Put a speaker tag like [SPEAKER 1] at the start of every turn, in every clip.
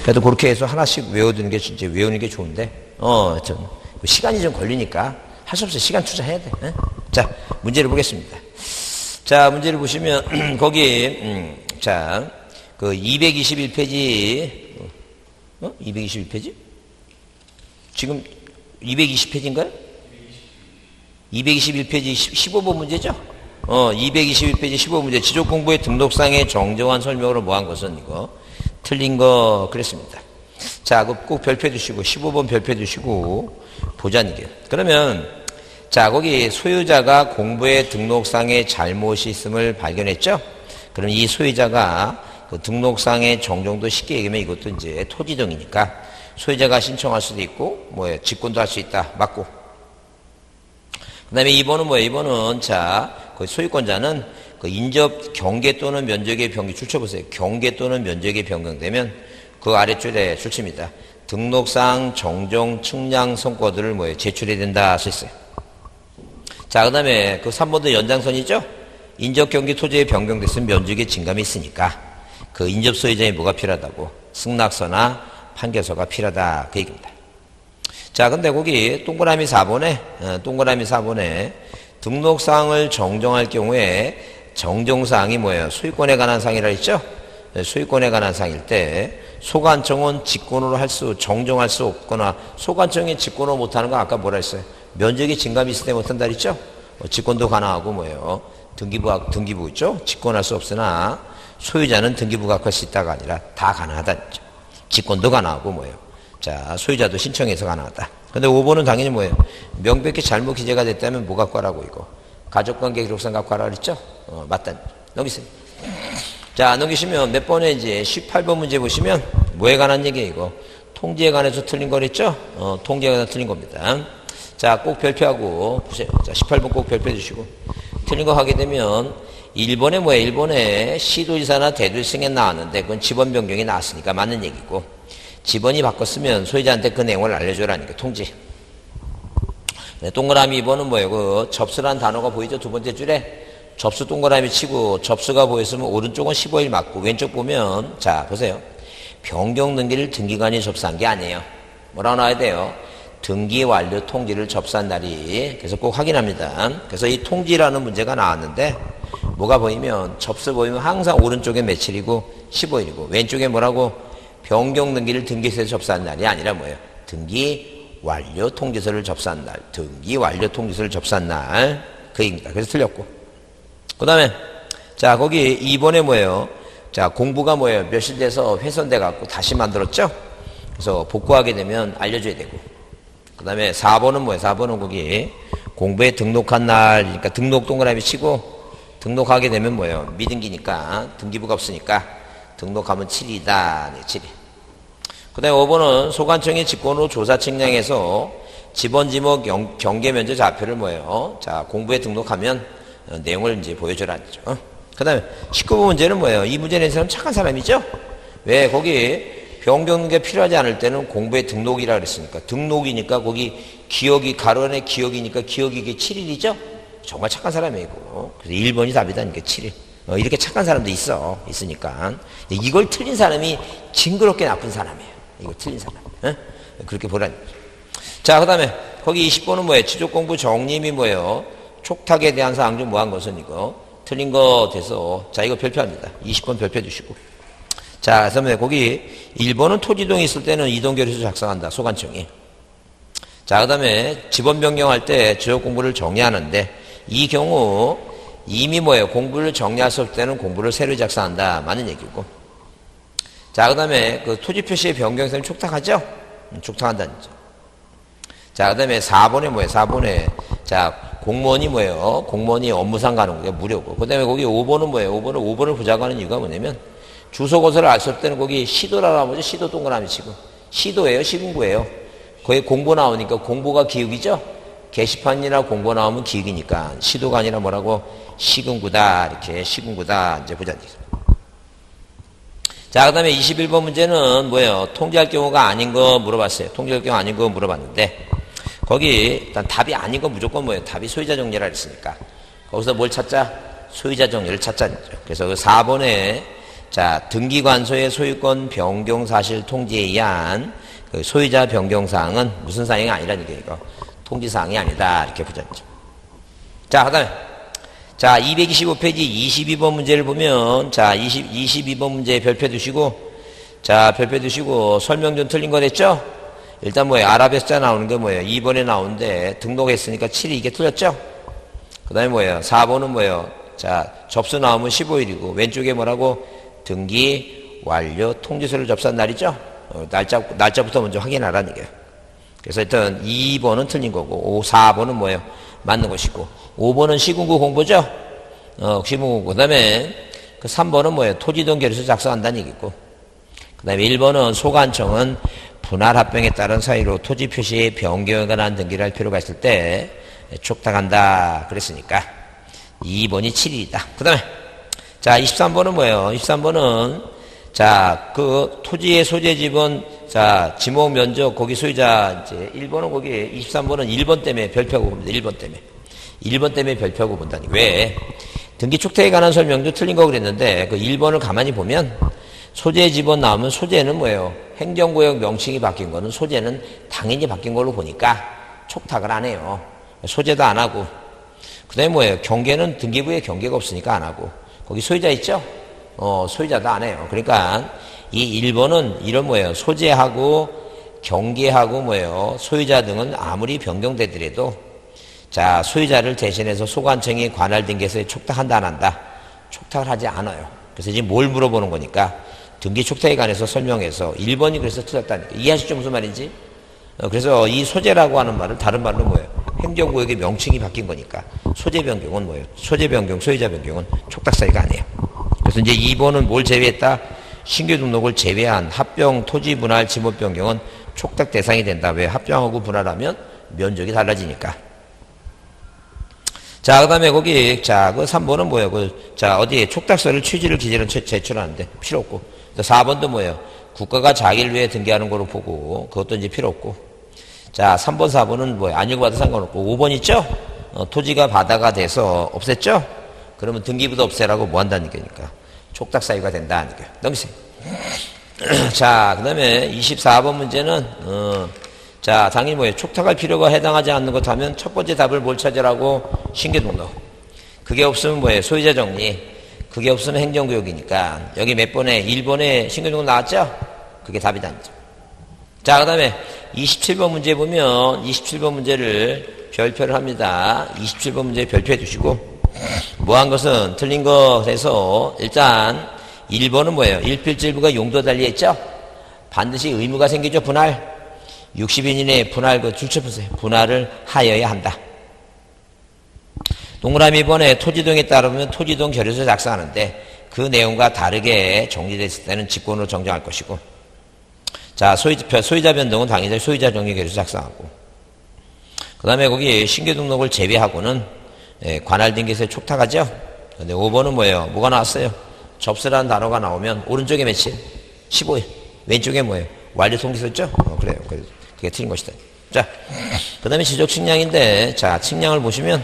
[SPEAKER 1] 그래도 그렇게 해서 하나씩 외워두는 게 진짜 외우는 게 좋은데, 좀 시간이 좀 걸리니까 할 수 없어요. 시간 투자해야 돼. 에? 자, 문제를 보겠습니다. 자, 문제를 보시면, 거기, 자, 그 221페이지, 221페이지? 지금 220페이지인가요? 221페이지 15번 문제죠? 221페이지 15문제. 지적공부의 등록상의 정정한 설명으로 뭐한 것은 이거. 틀린 거, 그랬습니다. 자, 꼭 별표 주시고, 15번 별표 주시고, 보자는 게. 그러면, 자, 거기 소유자가 공부의 등록상에 잘못이 있음을 발견했죠? 그럼 이 소유자가 그 등록상의 정정도 쉽게 얘기하면 이것도 이제 토지정이니까 소유자가 신청할 수도 있고, 직권도 할 수 있다. 맞고. 그 다음에 2번은 뭐예요? 2번은, 자, 그 소유권자는 그 인접 경계 또는 면적의 변경, 출처보세요. 경계 또는 면적의 변경되면 그 아래줄에 출처입니다. 등록상 정정 측량 성과들을 제출해야 된다. 써있어요. 자, 그 다음에 그 3번도 연장선이죠? 인접 경계 토지의 변경됐으면 면적의 증감이 있으니까 그 인접 소유자에 뭐가 필요하다고? 승낙서나 판결서가 필요하다. 그 얘기입니다. 자, 근데 거기 동그라미 4번에 등록사항을 정정할 경우에 정정사항이 뭐예요? 소유권에 관한 사항이라 했죠? 소유권에 관한 사항일 때 소관청은 직권으로 정정할 수 없거나 소관청이 직권으로 못하는 건 아까 뭐라 했어요? 면적이 증감이 있을 때 못한다 했죠? 직권도 가능하고 등기부 있죠? 직권할 수 없으나 소유자는 등기부가 할 수 있다가 아니라 다 가능하다 했죠? 직권도 가능하고 자, 소유자도 신청해서 가능하다. 근데 5번은 당연히 명백히 잘못 기재가 됐다면 뭐 갖고 하라고 이거. 가족관계 기록상 갖고 하라고 그랬죠? 맞다. 넘기세요. 자, 넘기시면 몇 번에 이제 18번 문제 보시면 뭐에 관한 얘기예요, 이거. 통지에 관해서 틀린 거랬죠? 통지에 관해서 틀린 겁니다. 자, 꼭 별표하고 보세요. 자, 18번 꼭 별표해 주시고. 틀린 거 하게 되면 1번에 1번에 시도지사나 대도지사에 나왔는데 그건 지번 변경이 나왔으니까 맞는 얘기고. 지번이 바꿨으면 소유자한테 그 내용을 알려줘라니까, 통지. 네, 동그라미 2번은 그 접수란 단어가 보이죠? 두 번째 줄에. 접수 동그라미 치고 접수가 보였으면 오른쪽은 15일 맞고 왼쪽 보면, 자, 보세요. 변경 등기를 등기관이 접수한 게 아니에요. 뭐라고 나와야 돼요? 등기 완료 통지를 접수한 날이. 그래서 꼭 확인합니다. 그래서 이 통지라는 문제가 나왔는데, 뭐가 보이면, 접수 보이면 항상 오른쪽에 며칠이고 15일이고, 왼쪽에 뭐라고? 변경 등기를 등기소에서 접수한 날이 아니라 등기 완료 통지서를 접수한 날. 등기 완료 통지서를 접수한 날. 그 얘기입니다. 그래서 틀렸고. 그 다음에, 자, 거기 2번에 자, 공부가 몇일 돼서 훼손돼 갖고 다시 만들었죠? 그래서 복구하게 되면 알려줘야 되고. 그 다음에 4번은 4번은 거기 공부에 등록한 날이니까 등록 동그라미 치고 등록하게 되면 미등기니까 등기부가 없으니까 등록하면 7이다. 네, 7이. 그 다음에 5번은 소관청의 직권으로 조사 측량해서 지번 지목 경계 면적 좌표를 자, 공부에 등록하면 내용을 이제 보여줘라. 그 다음에 19번 문제는 이 문제 낸 사람 착한 사람이죠? 왜? 거기 변경게 필요하지 않을 때는 공부에 등록이라 그랬으니까. 등록이니까 거기 기억이, 가로 안에 기억이니까 기억이 이게 7일이죠? 정말 착한 사람이고. 그래서 1번이 답이다니까 7일. 이렇게 착한 사람도 있으니까. 이걸 틀린 사람이 징그럽게 나쁜 사람이에요. 이거 틀린 사람. 그렇게 보라니. 자, 그 다음에 거기 20번은 지적공부 정림이 촉탁에 대한 사항 중 뭐한 것은 이거. 틀린 거 돼서. 자, 이거 별표합니다. 20번 별표 주시고. 자, 그러면 거기 1번은 토지동이 있을 때는 이동결의서 작성한다. 소관청이. 자, 그 다음에 지번 변경할 때 지적공부를 정리하는데 이 경우 이미 공부를 정리할 수 없을 때는 공부를 새로 작성한다. 맞는 얘기고. 자, 그 다음에 그 토지 표시의 변경성이 촉탁하죠? 촉탁한다는 거죠. 자, 그 다음에 4번에 4번에, 자, 공무원이 공무원이 업무상 가는 거예요. 무료고. 그 다음에 거기 5번은 5번을 보자고 하는 이유가 뭐냐면 주소 거소를 알 수 없을 때는 거기 시도라고 하죠. 시도 동그라미 치고. 시도예요? 시군구예요? 거기 공고 나오니까 공고가 기억이죠? 게시판이나 공고 나오면 기억이니까 시도가 아니라 시군구다. 이렇게 시군구다. 이제 보자. 자, 그 다음에 21번 문제는 통지할 경우가 아닌 거 물어봤어요. 통지할 경우 아닌 거 물어봤는데 거기 일단 답이 아닌 건 무조건 답이 소유자 정리라 했으니까 거기서 뭘 찾자? 소유자 정리를 찾자는 거죠. 그래서 그 4번에 자, 등기관소의 소유권 변경 사실 통지에 의한 그 소유자 변경 사항은 무슨 사항이 아니라는 게 이거 통지 사항이 아니다 이렇게 보자. 자, 그다음에 자 225페이지 22번 문제를 보면 자 22번 문제 별표 두시고 자 별표 두시고 설명 좀 틀린 거 됐죠? 일단 뭐예요? 아라베스자 나오는 게 뭐예요? 2번에 나오는데 등록했으니까 7이 이게 틀렸죠? 그 다음에 뭐예요? 4번은 뭐예요? 자 접수 나오면 15일이고 왼쪽에 뭐라고? 등기 완료 통지서를 접수한 날이죠? 날짜부터 먼저 확인하라는 얘기예요. 그래서 일단 2번은 틀린 거고 4번은 뭐예요? 맞는 것이고 5번은 시군구 공부죠? 시군구 그 다음에 그 3번은 뭐예요? 토지동 계류서 작성한다는 얘기고 그 다음에 1번은 소관청은 분할 합병에 따른 사유로 토지 표시의 변경에 관한 등기를 할 필요가 있을 때 촉탁한다 그랬으니까 2번이 7일이다. 그 다음에 자 23번은 뭐예요? 23번은 자 그 토지의 소재지분 자 지목 면적 거기 소유자 이제 1번은 거기 23번은 1번 때문에 별표하고 봅니다. 1번 때문에 별표하고 본다니 왜? 등기 촉탁에 관한 설명도 틀린 거 그랬는데 그 1번을 가만히 보면 소재 지분 나오면 소재는 뭐예요? 행정구역 명칭이 바뀐 거는 소재는 당연히 바뀐 걸로 보니까 촉탁을 안 해요. 소재도 안 하고 그 다음에 뭐예요? 경계는 등기부에 경계가 없으니까 안 하고 거기 소유자 있죠? 소유자도 안 해요. 그러니까 이 1번은 이런 뭐예요? 소재하고 경계하고 뭐예요? 소유자 등은 아무리 변경되더라도 자 소유자를 대신해서 소관청이 관할 등기소에 촉탁한다 안 한다? 촉탁을 하지 않아요. 그래서 이제 뭘 물어보는 거니까 등기 촉탁에 관해서 설명해서 1번이 그래서 틀렸다니까. 이해하시죠? 무슨 말인지? 그래서 이 소재라고 하는 말은 다른 말로 뭐예요? 행정구역의 명칭이 바뀐 거니까 소재 변경은 뭐예요? 소재 변경, 소유자 변경은 촉탁 사유가 아니에요. 그래서 이제 2번은 뭘 제외했다? 신규 등록을 제외한 합병, 토지 분할, 지목 변경은 촉탁 대상이 된다. 왜? 합병하고 분할하면 면적이 달라지니까. 자, 그 다음에 거기, 자, 그 3번은 뭐예요? 자, 어디에 촉탁서를 취지를 기재로 제출하는데 필요 없고. 4번도 뭐예요? 국가가 자기를 위해 등기하는 거로 보고, 그것도 이제 필요 없고. 자, 3번, 4번은 뭐예요? 안 요구받아 상관없고. 5번 있죠? 토지가 바다가 돼서 없앴죠? 그러면 등기부도 없애라고 뭐 한다는 얘기니까. 촉탁 사유가 된다는 얘기예요. 넘기세요. 자, 그 다음에 24번 문제는, 자, 당연히 뭐예요? 촉탁할 필요가 해당하지 않는 것 하면 첫 번째 답을 뭘 찾으라고? 신규 등록. 그게 없으면 뭐예요? 소유자 정리. 그게 없으면 행정구역이니까. 여기 몇 번에? 1번에 신규 등록 나왔죠? 그게 답이다. 자, 그 다음에 27번 문제 보면 27번 문제를 별표를 합니다. 27번 문제 별표해 두시고 뭐 한 것은 틀린 것에서 일단 1번은 뭐예요? 일필질부가 용도 달리했죠? 반드시 의무가 생기죠? 분할. 60인 이내에 분할 그 줄쳐 보세요. 분할을 하여야 한다. 동그라미 번에 토지동에 따르면 토지동 결의서 작성하는데 그 내용과 다르게 정리됐을 때는 직권으로 정정할 것이고 자 소유자 변동은 당연히 소유자 정리 결의서 작성하고 그 다음에 거기 신규 등록을 제외하고는 관할 등기소에 촉탁하죠. 근데 5번은 뭐예요? 뭐가 나왔어요? 접수라는 단어가 나오면 오른쪽에 며칠? 15일. 왼쪽에 뭐예요? 완료 통지서 있죠? 그래요. 그게 틀린 것이다. 자, 그 다음에 지적 측량인데, 자, 측량을 보시면,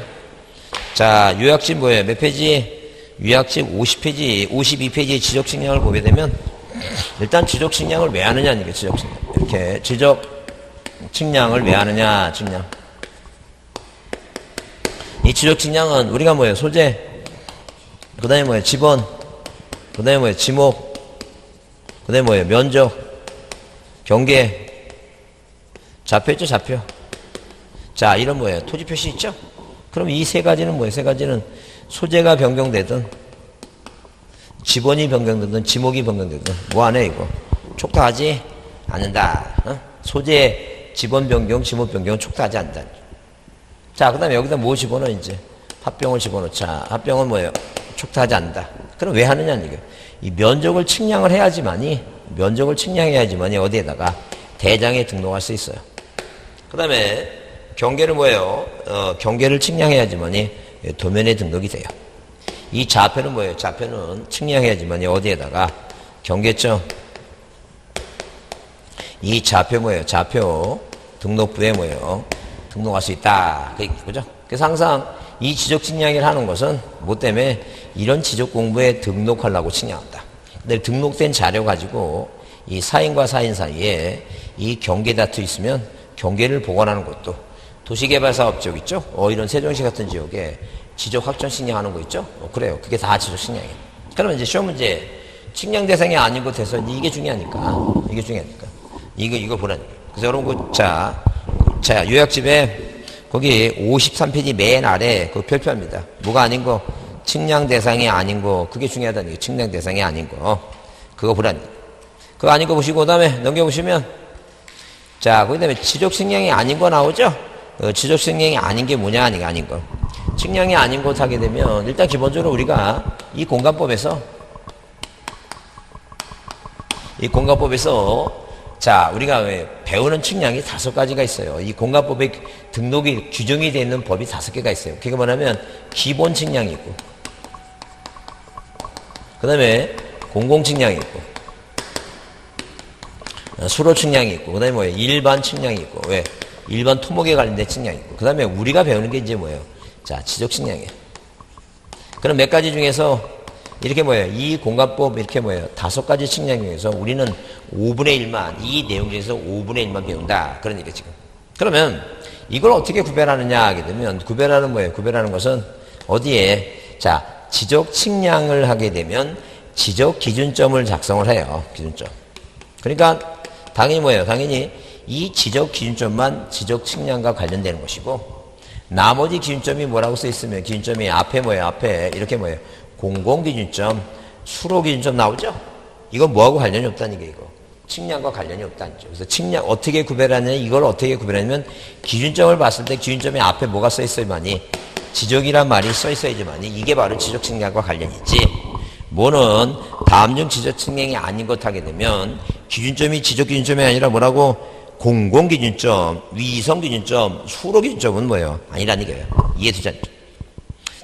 [SPEAKER 1] 자, 요약집 뭐예요? 몇 페이지? 요약집 50페이지, 52페이지의 지적 측량을 보게 되면, 일단 지적 측량을 왜 하느냐, 이게 지적 측량. 이렇게 지적 측량을 왜 하느냐, 측량. 이 지적 측량은 우리가 뭐예요? 소재, 그 다음에 뭐예요? 지번, 그 다음에 뭐예요? 지목, 그 다음에 뭐예요? 면적, 경계, 좌표 있죠? 좌표. 자, 이런 뭐예요? 토지 표시 있죠? 그럼 이 세 가지는 뭐예요? 세 가지는 소재가 변경되든, 지번이 변경되든, 지목이 변경되든, 뭐 하네, 이거? 촉탁하지 않는다. 소재, 지번 변경, 지목 변경은 촉탁하지 않는다. 자, 그 다음에 여기다 뭐 집어넣어, 이제? 합병을 집어넣자. 합병은 뭐예요? 촉탁하지 않는다. 그럼 왜 하느냐는 얘기예요. 이 면적을 측량을 해야지만이, 어디에다가 대장에 등록할 수 있어요. 그 다음에 경계는 뭐예요? 경계를 측량해야지만이 도면에 등록이 돼요. 이 좌표는 뭐예요? 좌표는 측량해야지만이 어디에다가 경계점. 이 좌표 뭐예요? 좌표 등록부에 뭐예요? 등록할 수 있다. 그죠? 그래서 항상 이 지적 측량을 하는 것은 뭐 때문에 이런 지적 공부에 등록하려고 측량한다. 등록된 자료 가지고 이 사인과 사인 사이에 이 경계 다투 있으면 경계를 복원하는 것도 도시개발사업 지역 있죠? 이런 세종시 같은 지역에 지적 확정 측량하는 거 있죠? 그래요. 그게 다 지적 측량이에요. 그러면 이제 시험 문제 측량 대상이 아닌 곳에서 이게 중요하니까. 이게 중요하니까. 이거 보라니까. 그래서 여러분, 자, 요약집에 거기 53페이지 맨 아래 그 별표합니다. 뭐가 아닌 거, 측량 대상이 아닌 거, 그게 중요하다는 얘기예요. 측량 대상이 아닌 거. 그거 보라니까. 그거 아닌 거 보시고, 그 다음에 넘겨보시면, 자, 그 다음에 지적 측량이 아닌 거 나오죠? 지적 측량이 아닌 게 뭐냐, 아닌 거. 측량이 아닌 것 하게 되면, 일단 기본적으로 우리가 이 공간법에서, 자, 우리가 왜 배우는 측량이 5가지가 있어요. 이 공간법에 등록이, 규정이 되어 있는 법이 5개가 있어요. 그게 뭐냐면, 기본 측량이 있고, 그 다음에 공공 측량이 있고, 수로 측량이 있고, 그 다음에 뭐예요? 일반 측량이 있고, 왜? 일반 토목에 관련된 측량이 있고, 그 다음에 우리가 배우는 게 이제 뭐예요? 자, 지적 측량이에요. 그럼 몇 가지 중에서 이렇게 뭐예요? 이 공간법 이렇게 뭐예요? 5가지 측량 중에서 우리는 5분의 1만, 이 내용 중에서 5분의 1만 배운다. 그런 얘기예요, 지금. 그러면 이걸 어떻게 구별하느냐 하게 되면, 구별하는 뭐예요? 구별하는 것은 어디에? 자, 지적 측량을 하게 되면 지적 기준점을 작성을 해요. 기준점. 그러니까 당연히 뭐예요? 당연히 이 지적 기준점만 지적 측량과 관련되는 것이고, 나머지 기준점이 뭐라고 써 있으면 기준점이 앞에 뭐예요? 앞에 이렇게 뭐예요? 공공기준점, 수로기준점 나오죠? 이건 뭐하고 관련이 없다는 게 이거. 측량과 관련이 없다는 거죠. 그래서 측량 어떻게 구별하느냐, 이걸 어떻게 구별하냐면 기준점을 봤을 때 기준점이 앞에 뭐가 써 있어야만이, 지적이란 말이 써 있어야지만이 이게 바로 지적 측량과 관련이 있지. 뭐는 다음 중 지적 측량이 아닌 것 하게 되면 기준점이 지적 기준점이 아니라 뭐라고? 공공기준점, 위성기준점, 수로기준점은 뭐예요? 아니라는 얘기예요. 이해되지 않죠?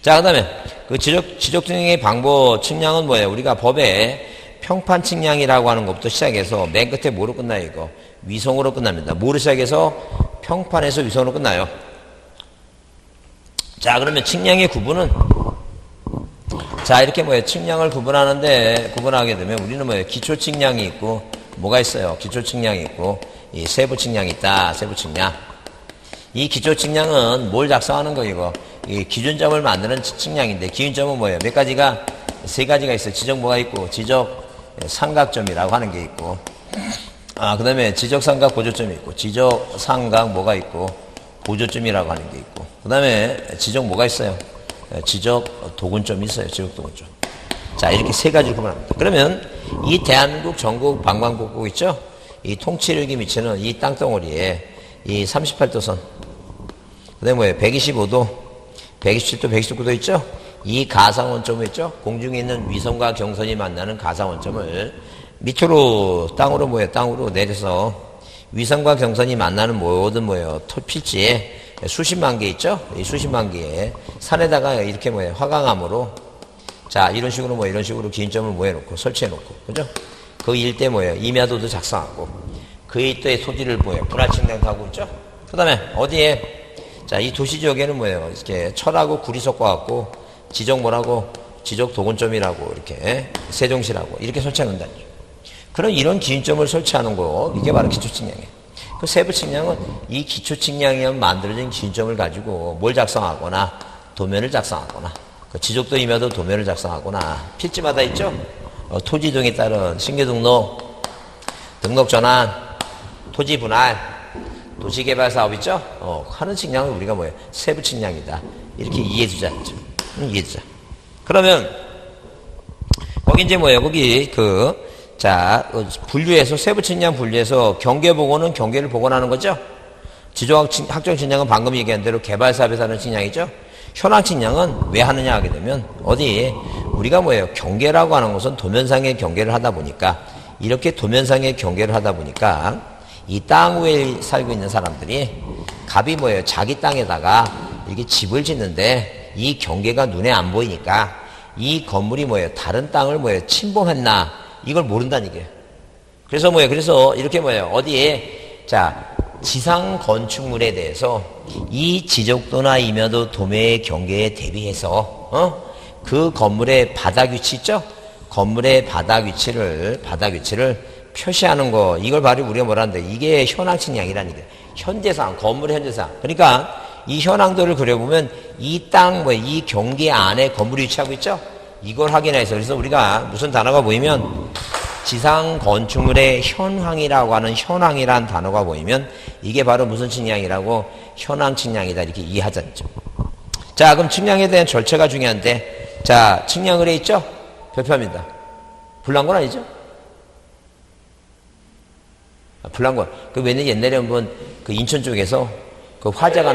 [SPEAKER 1] 자, 그 다음에 그 지적 측량의 방법, 측량은 뭐예요? 우리가 법에 평판 측량이라고 하는 것부터 시작해서 맨 끝에 뭐로 끝나요, 이거? 위성으로 끝납니다. 뭐로 시작해서 평판에서 위성으로 끝나요. 자, 그러면 측량의 구분은, 자, 이렇게 뭐예요? 측량을 구분하게 되면 우리는 뭐예요? 기초 측량이 있고, 뭐가 있어요? 기초 측량이 있고, 이 세부 측량이 있다. 세부 측량. 이 기초 측량은 뭘 작성하는 거, 이거? 이 기준점을 만드는 측량인데, 기준점은 뭐예요? 몇 가지가, 3가지가 있어요. 지적 뭐가 있고, 지적 삼각점이라고 하는 게 있고, 그 다음에 지적 삼각 보조점이 있고, 지적 삼각 뭐가 있고, 보조점이라고 하는 게 있고, 그 다음에 지적 뭐가 있어요? 지적 도근점이 있어요. 지적 도근점. 자, 이렇게 3가지를 구분합니다. 그러면 이 대한민국 전국 방방곡곡 있죠? 이 통치력이 미치는 이 땅덩어리에 이 38도선, 그 다음에 뭐예요? 125도, 127도, 119도 있죠? 이 가상원점을 있죠? 공중에 있는 위성과 경선이 만나는 가상원점을 밑으로 땅으로 뭐예요? 땅으로 내려서 위성과 경선이 만나는 모든 뭐예요? 필지에 수십만 개 있죠? 이 수십만 개의 산에다가 이렇게 뭐예요? 화강암으로, 자, 이런 식으로 이런 식으로 기준점을 해놓고 설치해놓고, 그죠? 그 일대 뭐예요? 임야도도 작성하고, 그 일대의 토지를 분할 측량도 하고 있죠? 그 다음에 어디에? 자, 이 도시 지역에는 뭐예요? 이렇게 철하고 굴이 섞어갖고, 지적 뭐라고? 지적 도근점이라고, 이렇게, 세종시라고, 이렇게 설치하는다. 그런 이런 기준점을 설치하는 거, 이게 바로 기초 측량이에요. 그 세부 측량은 이 기초 측량에 만들어진 기준점을 가지고 뭘 작성하거나, 도면을 작성하거나, 그 지적도 임야도 도면을 작성하거나, 필지마다 있죠? 토지 이동에 따른 신규 등록 전환, 토지 분할, 도시개발 사업 있죠? 하는 측량을 우리가 뭐예요? 세부 측량이다. 이렇게 이해해주자. 이해해주자. 그러면, 거기 이제 뭐예요? 거기 자, 분류해서, 세부 측량 분류해서 경계복원은 경계를 복원하는 거죠? 지적 확정 측량은 방금 얘기한 대로 개발 사업에서 하는 측량이죠? 현황 측량은 왜 하느냐 하게 되면, 우리가 뭐예요? 경계라고 하는 것은 도면상의 경계를 하다 보니까, 이렇게 도면상의 경계를 하다 보니까, 이 땅 위에 살고 있는 사람들이 갑이 뭐예요? 자기 땅에다가 이렇게 집을 짓는데 이 경계가 눈에 안 보이니까 이 건물이 뭐예요? 다른 땅을 침범했나? 이걸 모른다는 얘기예요. 그래서 그래서 이렇게 어디에? 자, 지상 건축물에 대해서 이 지적도나 임야도 도매의 경계에 대비해서, 그 건물의 바닥 위치 있죠? 건물의 바닥 위치를 표시하는 거, 이걸 바로 우리가 뭐라는데, 이게 현황 측량이라는 게 현재상, 건물의 현재상. 그러니까 이 현황도를 그려보면 이 땅, 이 경계 안에 건물이 위치하고 있죠? 이걸 확인해서, 그래서 우리가 무슨 단어가 보이면 지상 건축물의 현황이라고 하는 현황이라는 단어가 보이면 이게 바로 무슨 측량이라고? 현황 측량이다. 이렇게 이해하잖죠. 자, 그럼 측량에 대한 절차가 중요한데, 자, 측량 의뢰 있죠? 별표합니다. 불난 건 아니죠? 불난 건. 그 왜냐면 옛날에 한번 그 인천 쪽에서 그 화재가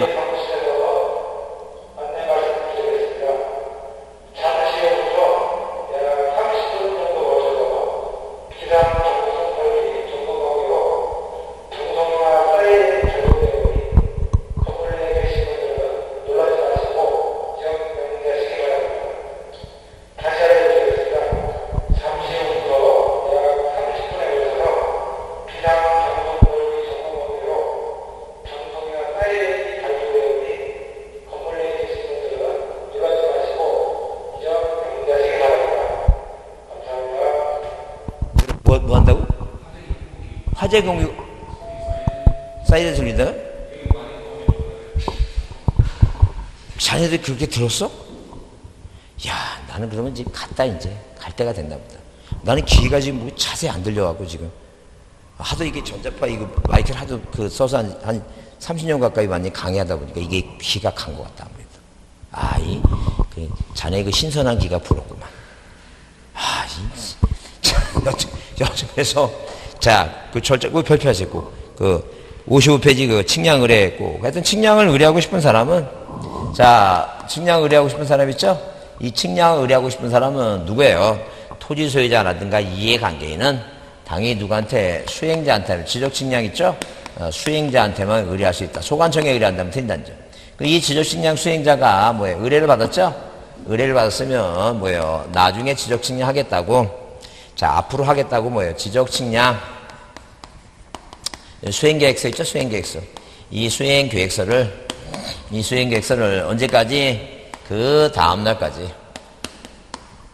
[SPEAKER 1] 뭐 한다고? 화재 공유 사이렌 들린다? 자네들이 그렇게 들었어? 야, 나는 그러면 지금 갔다 이제 갈 때가 됐나 보다. 나는 귀가 지금 뭐 자세히 안 들려갖고 지금 하도 이게 전자파 이거 마이크를 하도 그 써서 한 30년 가까이 완전히 강의하다 보니까 이게 귀가 간 것 같다 아무래도. 아, 그 자네 그 신선한 귀가 부럽구만. 아, 그래서 자, 그 꼭 별표하셨고 그 55페이지 그 측량 의뢰했고, 하여튼 측량을 의뢰하고 싶은 사람은, 자, 측량 의뢰하고 싶은 사람 있죠? 이 측량 의뢰하고 싶은 사람은 누구예요? 토지 소유자라든가 이해관계인은 당연히 누구한테? 수행자한테. 지적 측량 있죠? 수행자한테만 의뢰할 수 있다. 소관청에 의뢰한다면 틀린다는 점. 이 지적 측량 수행자가 뭐예요? 의뢰를 받았죠? 의뢰를 받았으면 뭐예요? 나중에 지적 측량 하겠다고, 자, 앞으로 하겠다고 뭐예요? 지적 측량 수행계획서 있죠? 수행계획서. 이 수행계획서를 언제까지? 그 다음날까지.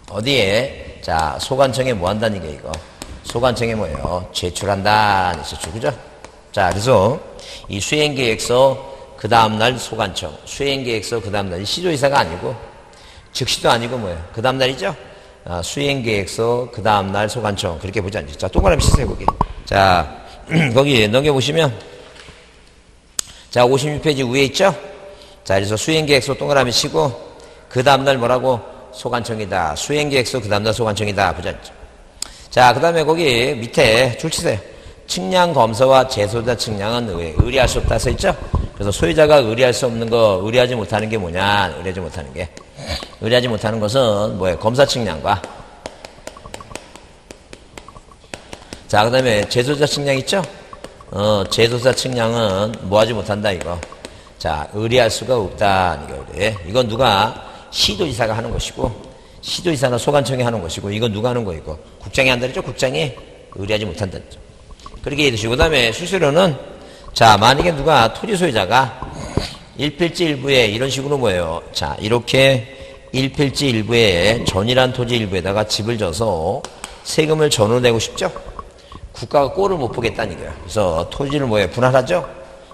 [SPEAKER 1] 어디에? 자, 소관청에 뭐 한다는 게 이거? 소관청에 뭐예요? 제출한다. 제출, 그죠? 자, 그래서 이 수행계획서 그 다음날 소관청, 수행계획서 그 다음날 시도이사가 아니고, 즉시도 아니고 뭐예요? 그 다음날이죠? 수행계획서 그 다음날 소관청. 그렇게 보지 않죠? 자, 동그라미 치세요, 거기. 자, 거기 넘겨보시면, 자, 56페이지 위에 있죠? 자, 그래서 수행계획서 동그라미 치고, 그 다음날 뭐라고? 소관청이다. 수행계획서 그 다음날 소관청이다. 보지 않죠? 자, 그 다음에 거기 밑에 줄 치세요. 측량검사와 재소자 측량은 의뢰할 수 없다 써있죠? 그래서 소유자가 의뢰할 수 없는 거, 의뢰하지 못하는 게 뭐냐? 의뢰하지 못하는 게. 의뢰하지 못하는 것은 뭐예요? 검사 측량과. 자, 그 다음에 재소자 측량 있죠? 재소자 측량은 뭐 하지 못한다, 이거. 자, 의뢰할 수가 없다. 이거 의뢰. 이건 누가? 시도지사가 하는 것이고, 시도지사나 소관청이 하는 것이고, 이건 누가 하는 거, 이거. 국장이 한다 그랬죠? 국장이 의뢰하지 못한다 그랬죠. 그렇게 해두시고, 그 다음에 수수료는, 자, 만약에 누가 토지 소유자가 1필지 1부에 이런 식으로 뭐예요? 자, 이렇게 1필지 1부에 전이란 토지 일부에다가 집을 져서 세금을 전으로 내고 싶죠? 국가가 꼴을 못 보겠다는 거예요. 그래서 토지를 뭐예요? 분할하죠?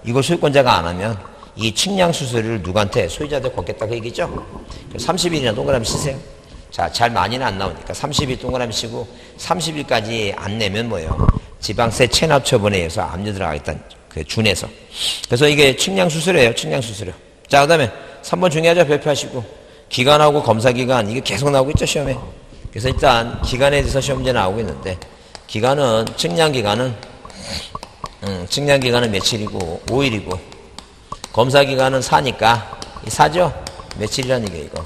[SPEAKER 1] 이걸 소유권자가 안 하면 이 측량 수수료를 누구한테? 소유자한테 걷겠다 그 얘기죠? 30일이나 동그라미 치세요. 자, 잘 많이는 안 나오니까 30일 동그라미 치고 30일까지 안 내면 뭐예요? 지방세 체납 처분에 의해서 압류 들어가겠다는 그 준해서. 그래서 이게 측량 수수료예요. 측량 수수료. 자, 그 다음에 3번 중요하죠? 별표하시고. 기간하고 검사기간 이게 계속 나오고 있죠, 시험에. 그래서 일단 기간에 대해서 시험 문제 나오고 있는데, 기간은 측량기간은 며칠이고 5일이고, 검사기간은 4니까 4죠? 며칠이라는 게 이거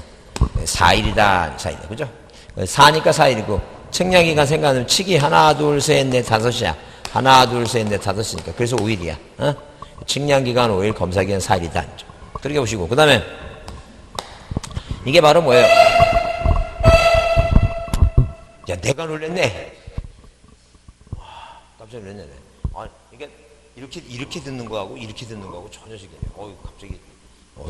[SPEAKER 1] 4일이다. 4일, 그죠? 4니까 4일이고, 측량기간 생각하면 치기 하나 둘 셋 넷 다섯이야. 하나 둘 셋 넷 다섯이니까 그래서 5일이야. 측량기간 5일, 검사기간 4일이다. 그렇게 보시고, 그 다음에 이게 바로 뭐예요? 야, 내가 놀랬네. 와, 깜짝 놀랐네. 아, 이게 이렇게 듣는 거하고 이렇게 듣는 거하고 전혀 시계네. 갑자기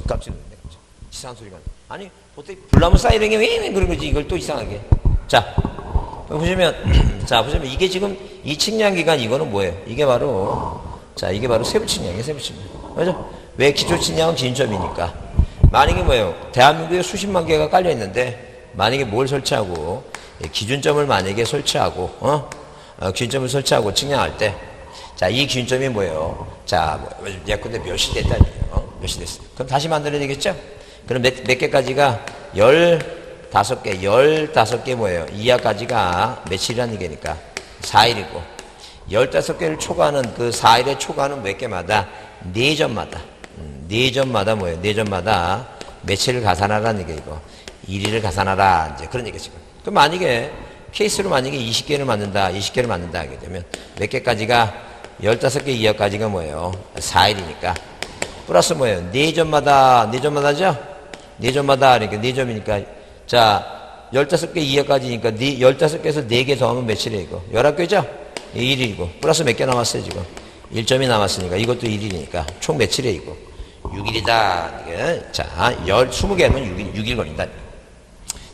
[SPEAKER 1] 깜짝 놀랐네. 갑자기. 이상한 소리가. 아니, 보통 불나무 사이렌이 왜 그런 거지? 이걸 또 이상하게. 자, 보시면, 자, 보시면 이게 지금 이 측량기간 이거는 뭐예요? 이게 바로, 자, 이게 바로 세부 측량이에요, 세부 측량. 그죠? 왜 기초 측량은 기준점이니까. 만약에 뭐예요? 대한민국에 수십만 개가 깔려 있는데, 만약에 뭘 설치하고, 기준점을 만약에 설치하고, 기준점을 설치하고 측량할 때, 자, 이 기준점이 뭐예요? 자, 예컨대 몇이 됐다는 얘기예요. 몇이 됐어요. 그럼 다시 만들어야 되겠죠? 그럼 몇 개까지가 15개 뭐예요? 이하까지가 며칠이라는 얘기니까 4일이고 15개를 초과하는 그 4일에 초과하는 몇 개마다 4점마다 4점마다 뭐예요? 4점마다 며칠을 가산하라는 얘기고 1일을 가산하라 이제 그런 얘기죠. 그럼 만약에 케이스로 만약에 20개를 만든다 하게 되면 몇 개까지가 15개 이하까지가 뭐예요? 4일이니까 플러스 뭐예요? 4점마다죠? 4점마다 그러니까 4점이니까 자 15개 이하까지니까 15개에서 4개 더하면 며칠이에요 이거? 11개죠? 1일이고 플러스 몇 개 남았어요 지금? 1점이 남았으니까 이것도 1일이니까 총 며칠이에요 이거? 6일이다 이게. 자 20개면 6일 걸린다.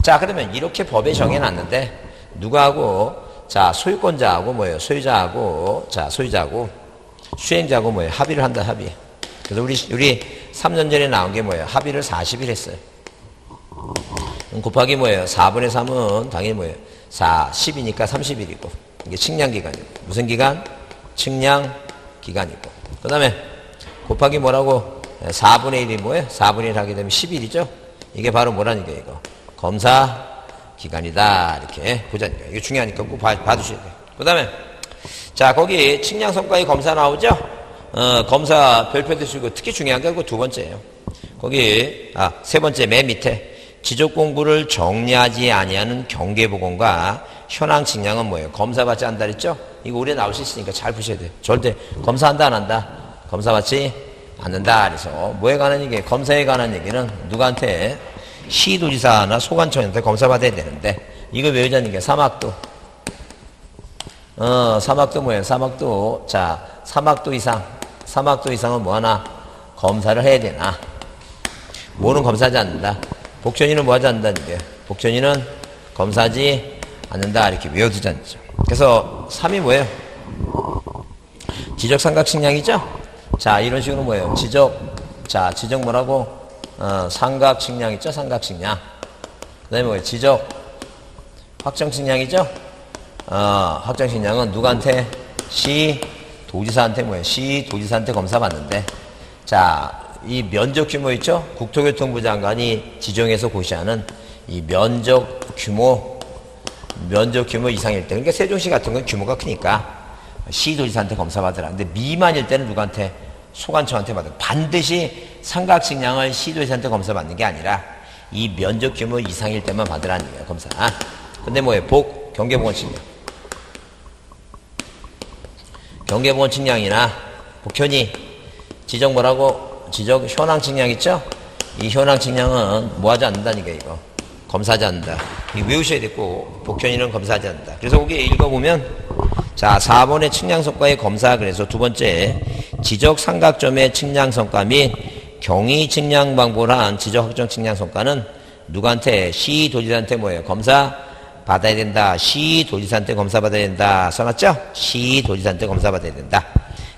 [SPEAKER 1] 자 그러면 이렇게 법에 정해놨는데 누구하고 자 소유권자하고 뭐예요? 소유자하고 자 소유자하고 수행자하고 뭐예요? 합의를 한다 합의. 그래서 우리 3년 전에 나온 게 뭐예요? 합의를 40일 했어요. 곱하기 뭐예요? 4분의 3은 당연히 뭐예요? 10이니까 30일이고 이게 측량기간이고 무슨 기간? 측량기간이고 그 다음에 곱하기 뭐라고? 4분의 1이 뭐예요? 4분의 1 하게 되면 10일이죠? 이게 바로 뭐라는 게 이거? 검사 기간이다 이렇게 보자니까 이게 중요하니까 꼭 봐두셔야 돼요. 그 다음에 자 거기 측량성과의 검사 나오죠? 검사 별표도 쓰고 특히 중요한 게 그 두 번째예요. 거기 세 번째 맨 밑에 지적공부를 정리하지 아니하는 경계보건과 현황 측량은 뭐예요? 검사받지 않는다 그랬죠? 이거 올해 나올 수 있으니까 잘 보셔야 돼요. 절대 검사한다 안 한다? 검사받지 않는다. 그래서 뭐에 관한 얘기? 검사에 관한 얘기는 누구한테? 시도지사나 소관청한테 검사받아야 되는데 이거 외우자는 게 사막도 사막도 뭐예요? 사막도 자 사막도 이상은 뭐 하나? 검사를 해야 되나? 뭐는 검사하지 않는다. 복천이는 뭐 하지 않는다는 게 복천이는 검사하지 않는다 이렇게 외워두자는 거죠. 그래서 3이 뭐예요? 지적삼각측량이죠? 자 이런 식으로 뭐예요? 지적 뭐라고? 삼각측량 있죠? 삼각측량. 그 다음에 뭐예요? 지적 확정측량이죠? 확정측량은 누구한테? 시도지사한테 뭐예요? 시도지사한테 검사받는데 자 이 면적 규모 있죠? 국토교통부 장관이 지정해서 고시하는 이 면적 규모 이상일 때 그러니까 세종시 같은 건 규모가 크니까 시도지사한테 검사받으라. 근데 미만일 때는 누구한테? 소관청한테 받아. 반드시 삼각측량을 시도지사한테 검사받는 게 아니라 이 면적 규모 이상일 때만 받으라는 거예요. 검사. 근데 뭐예요? 경계보건 측량. 경계보건 측량이나 복현이 지적 뭐라고? 지적 현황 측량 있죠? 이 현황 측량은 뭐 하지 않는다니까 이거. 검사하지 않는다. 이거 외우셔야 되고 복현이는 검사하지 않는다. 그래서 거기 읽어보면 자 4번의 측량성과의 검사 그래서 두 번째 지적 삼각점의 측량성과 및 경위 측량 방법을 한 지적 확정 측량성과는 누구한테? 시도지사한테 뭐예요? 검사 받아야 된다. 시도지사한테 검사 받아야 된다. 써놨죠? 시도지사한테 검사 받아야 된다.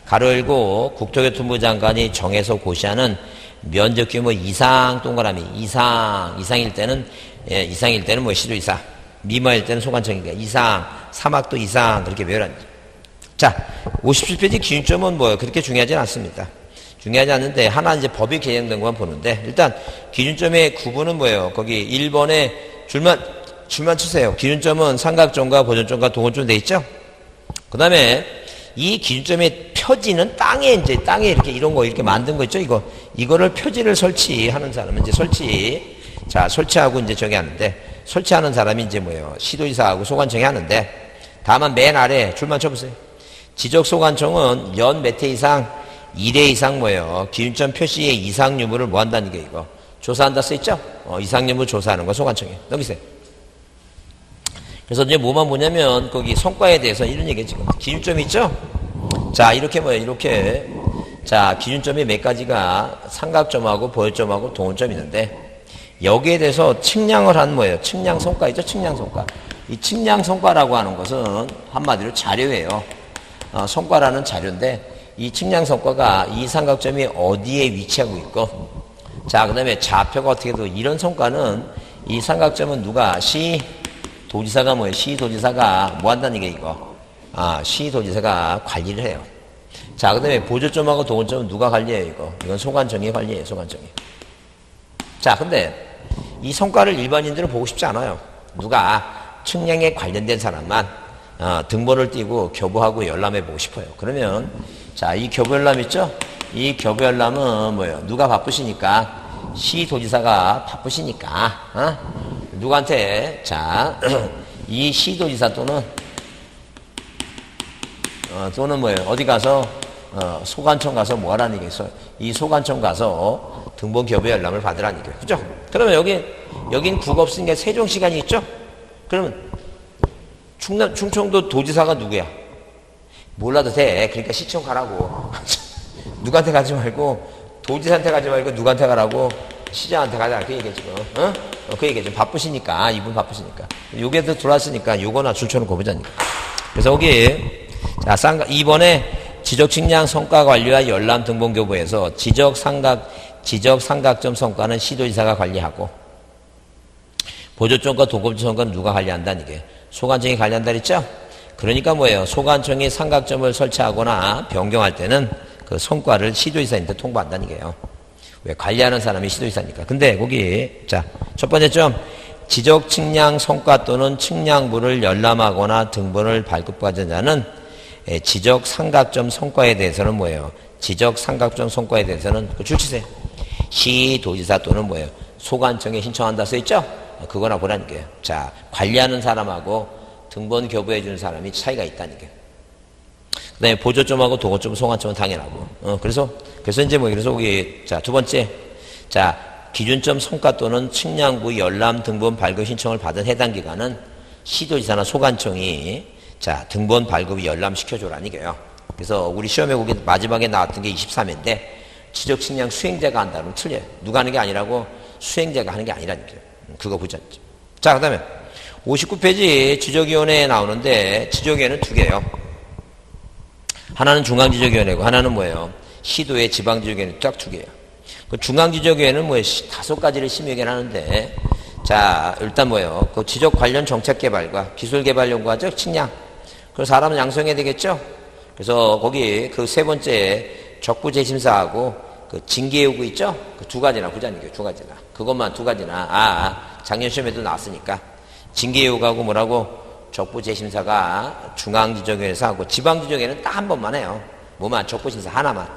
[SPEAKER 1] 가로 열고 국토교통부 장관이 정해서 고시하는 면적 규모 이상 동그라미 이상일 때는 뭐 시도지사 미만일 때는 소관청이니까 이상 사막도 이상 그렇게 외우라는 거죠. 자 57페이지 기준점은 뭐예요? 그렇게 중요하진 않습니다. 중요하지 않는데 하나 이제 법이 개정된 것만 보는데 일단 기준점의 구분은 뭐예요? 거기 1번에 줄만 치세요. 기준점은 삼각점과 보존점과 동원점 돼 있죠? 그 다음에 이 기준점의 표지는 땅에 이렇게 이런 거 이렇게 만든 거 있죠? 이거를 표지를 설치하는 사람은 이제 설치하고 이제 저기 하는데 설치하는 사람이 이제 뭐예요? 시도지사하고 소관청이 하는데 다만 맨 아래 줄만 쳐보세요. 지적소관청은 연 몇 회 이상 1회 이상 뭐예요? 기준점 표시의 이상 유무를 뭐 한다는 게 이거 조사한다 써있죠? 이상 유무 조사하는 거 소관청이에요. 넘기세요. 그래서 이제 뭐만 보냐면 거기 성과에 대해서 이런 얘기 지금 기준점이 있죠? 자 이렇게 뭐예요? 이렇게 자 기준점이 몇 가지가 삼각점하고 보혈점하고 동원점이 있는데 여기에 대해서 측량을 한 뭐예요? 측량 성과이죠? 측량 성과. 이 측량 성과라고 하는 것은 한마디로 자료예요. 성과라는 자료인데 이 측량 성과가 이 삼각점이 어디에 위치하고 있고, 자, 그 다음에 좌표가 어떻게 되고, 이런 성과는 이 삼각점은 누가, 시도지사가 뭐예요? 시도지사가 뭐 한다는 게 이거? 시도지사가 관리를 해요. 자, 그 다음에 보조점하고 도원점은 누가 관리해요, 이거? 이건 소관청이 관리해요, 소관청이. 자, 근데 이 성과를 일반인들은 보고 싶지 않아요. 누가 측량에 관련된 사람만 등본을 띄고 교부하고 열람해 보고 싶어요. 그러면 자, 이 교부 열람 있죠? 이 교부 열람은 뭐예요? 누가 바쁘시니까, 시도지사가 바쁘시니까 누구한테, 자, 이 시도지사 또는 뭐예요? 어디 가서 소관청 가서 뭐 하라는 얘기겠어요? 이 소관청 가서 등본 교부 열람을 받으라는 얘기예요. 그죠? 그러면 여긴 국어 없으니까 세종 시간이 있죠? 그러면 충청도 도지사가 누구야? 몰라도 돼. 그러니까 시청 가라고. 누구한테 가지 말고, 도지사한테 가지 말고 누구한테 가라고, 시장한테 가자. 그 얘기죠. 그 얘기죠. 바쁘시니까, 이분 바쁘시니까. 요게도 들어왔으니까 요거나 줄쳐놓고 보자니까. 그래서 여기, 자, 2번에 지적 측량 성과 관리와 열람 등본 교부에서 지적 삼각점 성과는 시도지사가 관리하고, 보조점과 도급점 성과는 누가 관리한다는 이게. 소관청이 관리한다 그랬죠? 그러니까 뭐예요? 소관청이 삼각점을 설치하거나 변경할 때는 그 성과를 시도지사한테 통보한다는 게요. 왜? 관리하는 사람이 시도지사니까. 근데 거기, 자, 첫 번째 점, 지적 측량 성과 또는 측량부를 열람하거나 등본을 발급받은 자는 지적 삼각점 성과에 대해서는 뭐예요? 지적 삼각점 성과에 대해서는 그 줄치세요. 시도지사 또는 뭐예요? 소관청에 신청한다 써있죠? 그거나 보라는 게요. 자, 관리하는 사람하고 등본 교부해 주는 사람이 차이가 있다는 게. 그 다음에 보조점하고 도고점, 소관점은 당연하고. 그래서 이제 그래서 여기, 자, 두 번째. 자, 기준점 성과 또는 측량부 열람 등본 발급 신청을 받은 해당 기관은 시도지사나 소관청이, 자, 등본 발급이 열람시켜줘라는 게요. 그래서 우리 시험에 거기 마지막에 나왔던 게 23회인데, 지적 측량 수행자가 한다면 틀려요. 누가 하는 게 아니라고 수행자가 하는 게 아니라는 게요. 그거 보자. 자, 그 다음에 59페이지 지적위원회에 나오는데, 지적위원회는 두 개예요. 하나는 중앙지적위원회고 하나는 뭐예요? 시도의 지방지적위원회 딱 두 개예요. 그 중앙지적위원회는 뭐예요? 5가지를 심의하긴 하는데, 자, 일단 뭐예요? 그 지적 관련 정책 개발과 기술 개발 연구하죠? 측량. 그래서 사람은 양성해야 되겠죠? 그래서 거기 그 세 번째 적부 재심사하고 그 징계 요구 있죠? 그 두 가지나 보자는 게 두 가지나. 그것만 두 가지나. 작년 시험에도 나왔으니까. 징계 요구하고 뭐라고? 적부 재심사가 중앙지적위원회에서 하고 지방지적위원회는 딱 한 번만 해요. 뭐만? 적부 심사 하나만.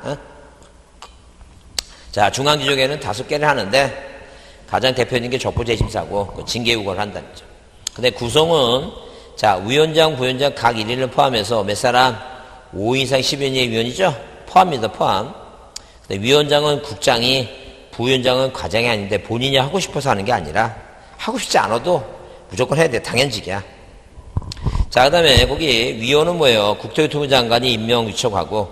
[SPEAKER 1] 자, 중앙지적위원회는 5개를 하는데 가장 대표적인 게 적부 재심사고 그 징계 요구를 한다는 거죠. 근데 구성은 자, 위원장, 부위원장 각 1인을 포함해서 몇 사람? 5인 이상 10인의 위원이죠? 포함입니다. 포함. 근데 위원장은 국장이, 부위원장은 과장이 아닌데 본인이 하고 싶어서 하는 게 아니라 하고 싶지 않아도 무조건 해야 돼. 당연직이야. 자, 그 다음에 거기 위원은 뭐예요? 국토교통부 장관이 임명 위촉하고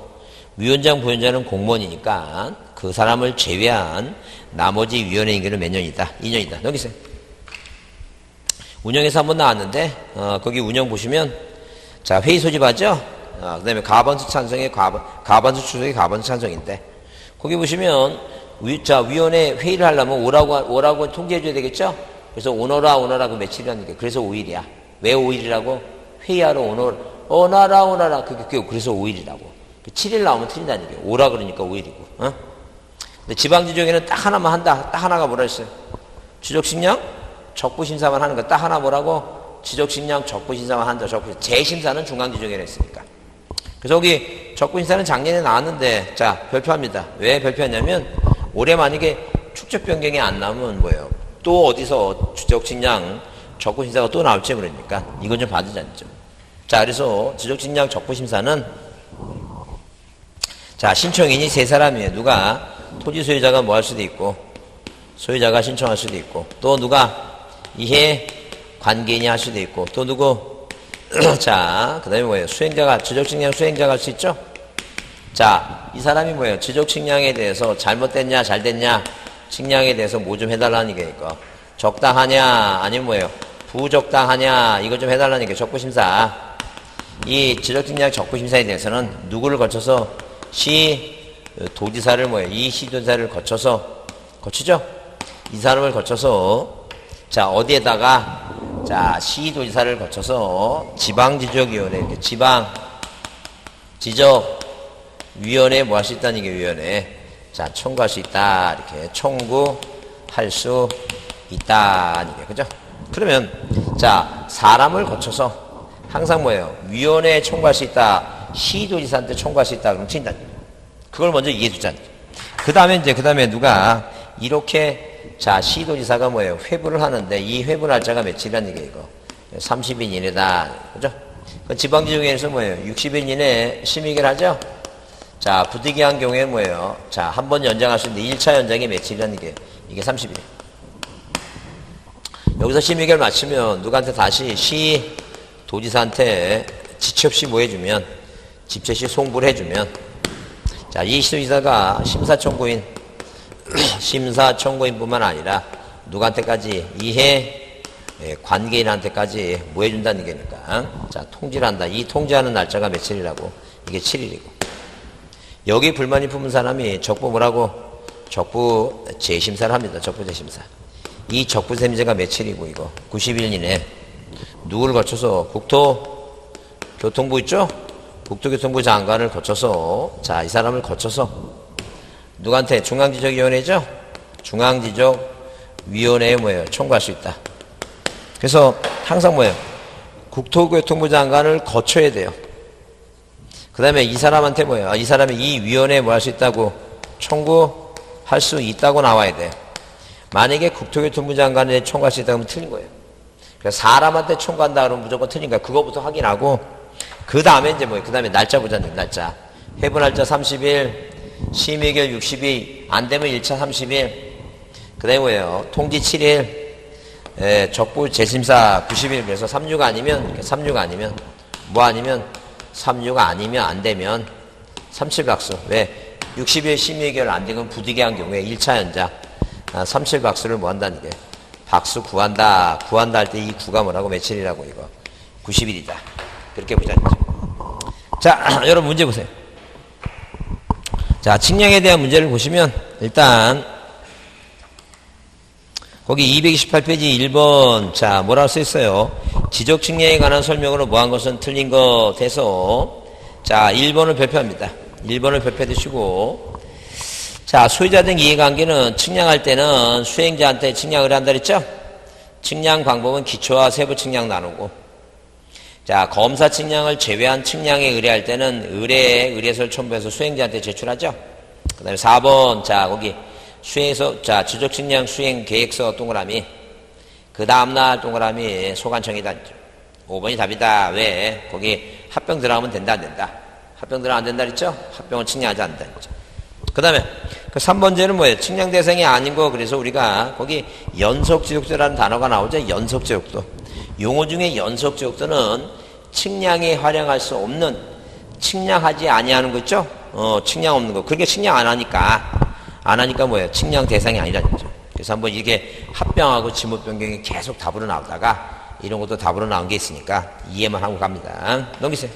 [SPEAKER 1] 위원장, 부위원장은 공무원이니까 그 사람을 제외한 나머지 위원회 임기는 몇 년이다? 2년이다. 여기 있어요. 운영에서 한번 나왔는데 거기 운영 보시면 자, 회의 소집하죠? 그 다음에 가반수 찬성의 가반수 추석의 가반수 찬성인데 거기 보시면 위원회 회의를 하려면 오라고 통지해줘야 되겠죠? 그래서 오너라 그 며칠이라는 게 그래서 5일이야. 왜 5일이라고? 회의하러 오너라 그래서 5일이라고. 7일 나오면 틀린다는 게 오라 그러니까 5일이고. 근데 지방지적에는 딱 하나만 한다. 딱 하나가 뭐라 했어요? 지적식량 적부심사만 하는 거. 딱 하나 뭐라고? 지적식량 적부심사만 한다. 재심사는 중앙지적에 했으니까. 그래서 여기 적부심사는 작년에 나왔는데 자, 별표합니다. 왜 별표했냐면 올해 만약에 축적 변경이 안 나오면 뭐예요? 또 어디서 지적식량 적부심사가 또 나올지 그러니까 이건 좀 봐주자죠. 자, 그래서 지적식량 적부심사는 자, 신청인이 3사람이에요. 누가? 토지 소유자가 뭐 할 수도 있고 소유자가 신청할 수도 있고 또 누가? 이해 관계인이 할 수도 있고 또 누구? 자, 그 다음에 뭐예요? 수행자가, 지적측량 수행자가 할 수 있죠? 자, 이 사람이 뭐예요? 지적측량에 대해서 잘못됐냐, 잘됐냐, 측량에 대해서 뭐 좀 해달라는 얘기니까. 적당하냐, 아니면 뭐예요? 부적당하냐 이거 좀 해달라는 게 적부심사. 이 지적측량 적부심사에 대해서는 누구를 거쳐서 시도지사를 이 시도지사를 거치죠? 이 사람을 거쳐서 자 어디에다가 자 시도지사를 거쳐서 지방지적위원회 이렇게 지방지적위원회에 뭐 할 수 있다는 게 위원회 자 청구할 수 있다 이렇게 청구할 수 있다 이게 그죠? 그러면 자 사람을 거쳐서 항상 위원회에 청구할 수 있다 시도지사한테 청구할 수 있다 그럼 틀린다 그걸 먼저 이해해 주자. 그 다음에 누가 이렇게 자 시도지사가 회부를 하는데 이 회부 날짜가 며칠이라는 얘기예요 이거 30일 이내다 그죠? 지방지적위원회에서 60일 이내에 심의결 하죠? 자 부득이한 경우에 자 한 번 연장할 수 있는데 1차 연장이 며칠이라는 얘기예요 이게 30일 여기서 심의결 마치면 누구한테 다시 시도지사한테 지체 없이 해주면 지체 없이 송부를 해주면 자 이 시도지사가 심사청구인뿐만 아니라 누구한테까지 이해 관계인한테까지 해준다는 얘기니까 자 통지를 한다. 이 통지하는 날짜가 며칠이라고 이게 7일이고 여기 불만이 품은 사람이 적부 재심사를 합니다. 적부 재심사 이 적부 재심사가 며칠이고 이거 90일 이내 누구를 거쳐서 국토교통부 있죠? 국토교통부 장관을 거쳐서 자 이 사람을 거쳐서 누구한테 중앙지적위원회죠? 중앙지적위원회에 청구할 수 있다. 그래서 항상 국토교통부 장관을 거쳐야 돼요. 그 다음에 이 사람한테 이 사람이 이 위원회에 할 수 있다고 청구할 수 있다고 나와야 돼. 만약에 국토교통부 장관에 청구할 수 있다고 하면 틀린 거예요. 그래서 사람한테 청구한다 그러면 무조건 틀린 거야. 그거부터 확인하고 그 다음에 그 다음에 날짜 보자는 날짜. 회부 날짜 30일, 심의결 60일, 안 되면 1차 30일, 그 다음에 통지 7일, 적부 재심사 90일, 그래서 36 아니면 36 아니면 안 되면 37박수. 왜? 60일 심의결 안 되면 부득이한 경우에 1차 연장, 37박수를 한다는 게. 박수 구한다 할 때 이 구가 뭐라고 며칠이라고 이거. 90일이다. 그렇게 보자는 거죠. 자, 여러분 문제 보세요. 자, 측량에 대한 문제를 보시면 일단 거기 228페이지 1번 자 뭐라고 써있어요? 지적 측량에 관한 설명으로 뭐한 것은 틀린 것 돼서 자 1번을 발표합니다. 1번을 발표해 두시고 자 소유자 등 이해관계는 측량할 때는 수행자한테 측량을 한다 그랬죠? 측량 방법은 기초와 세부 측량 나누고 자 검사 측량을 제외한 측량에 의뢰할 때는 의뢰서를 첨부해서 수행자한테 제출하죠. 그 다음에 4번 자 거기 수행서 자 지적 측량 수행 계획서 동그라미 그 다음날 동그라미 소관청이다. 5번이 답이다. 왜? 거기 합병 들어가면 된다 안 된다? 합병 들어가면 안 된다 그랬죠? 합병은 측량하지 않는다 그랬죠. 그 다음에 그 3번째는 뭐예요? 측량 대상이 아닌 거. 그래서 우리가 거기 연속지속도라는 단어가 나오죠. 연속지속도. 용어 중에 연속지속도는 측량에 활용할 수 없는 측량하지 아니하는 거 있죠? 측량 없는 거. 그렇게 측량 안 하니까 뭐예요? 측량 대상이 아니라는 거죠. 그래서 한번 이게 합병하고 지목 변경이 계속 답으로 나오다가 이런 것도 답으로 나온 게 있으니까 이해만 하고 갑니다. 넘기세요.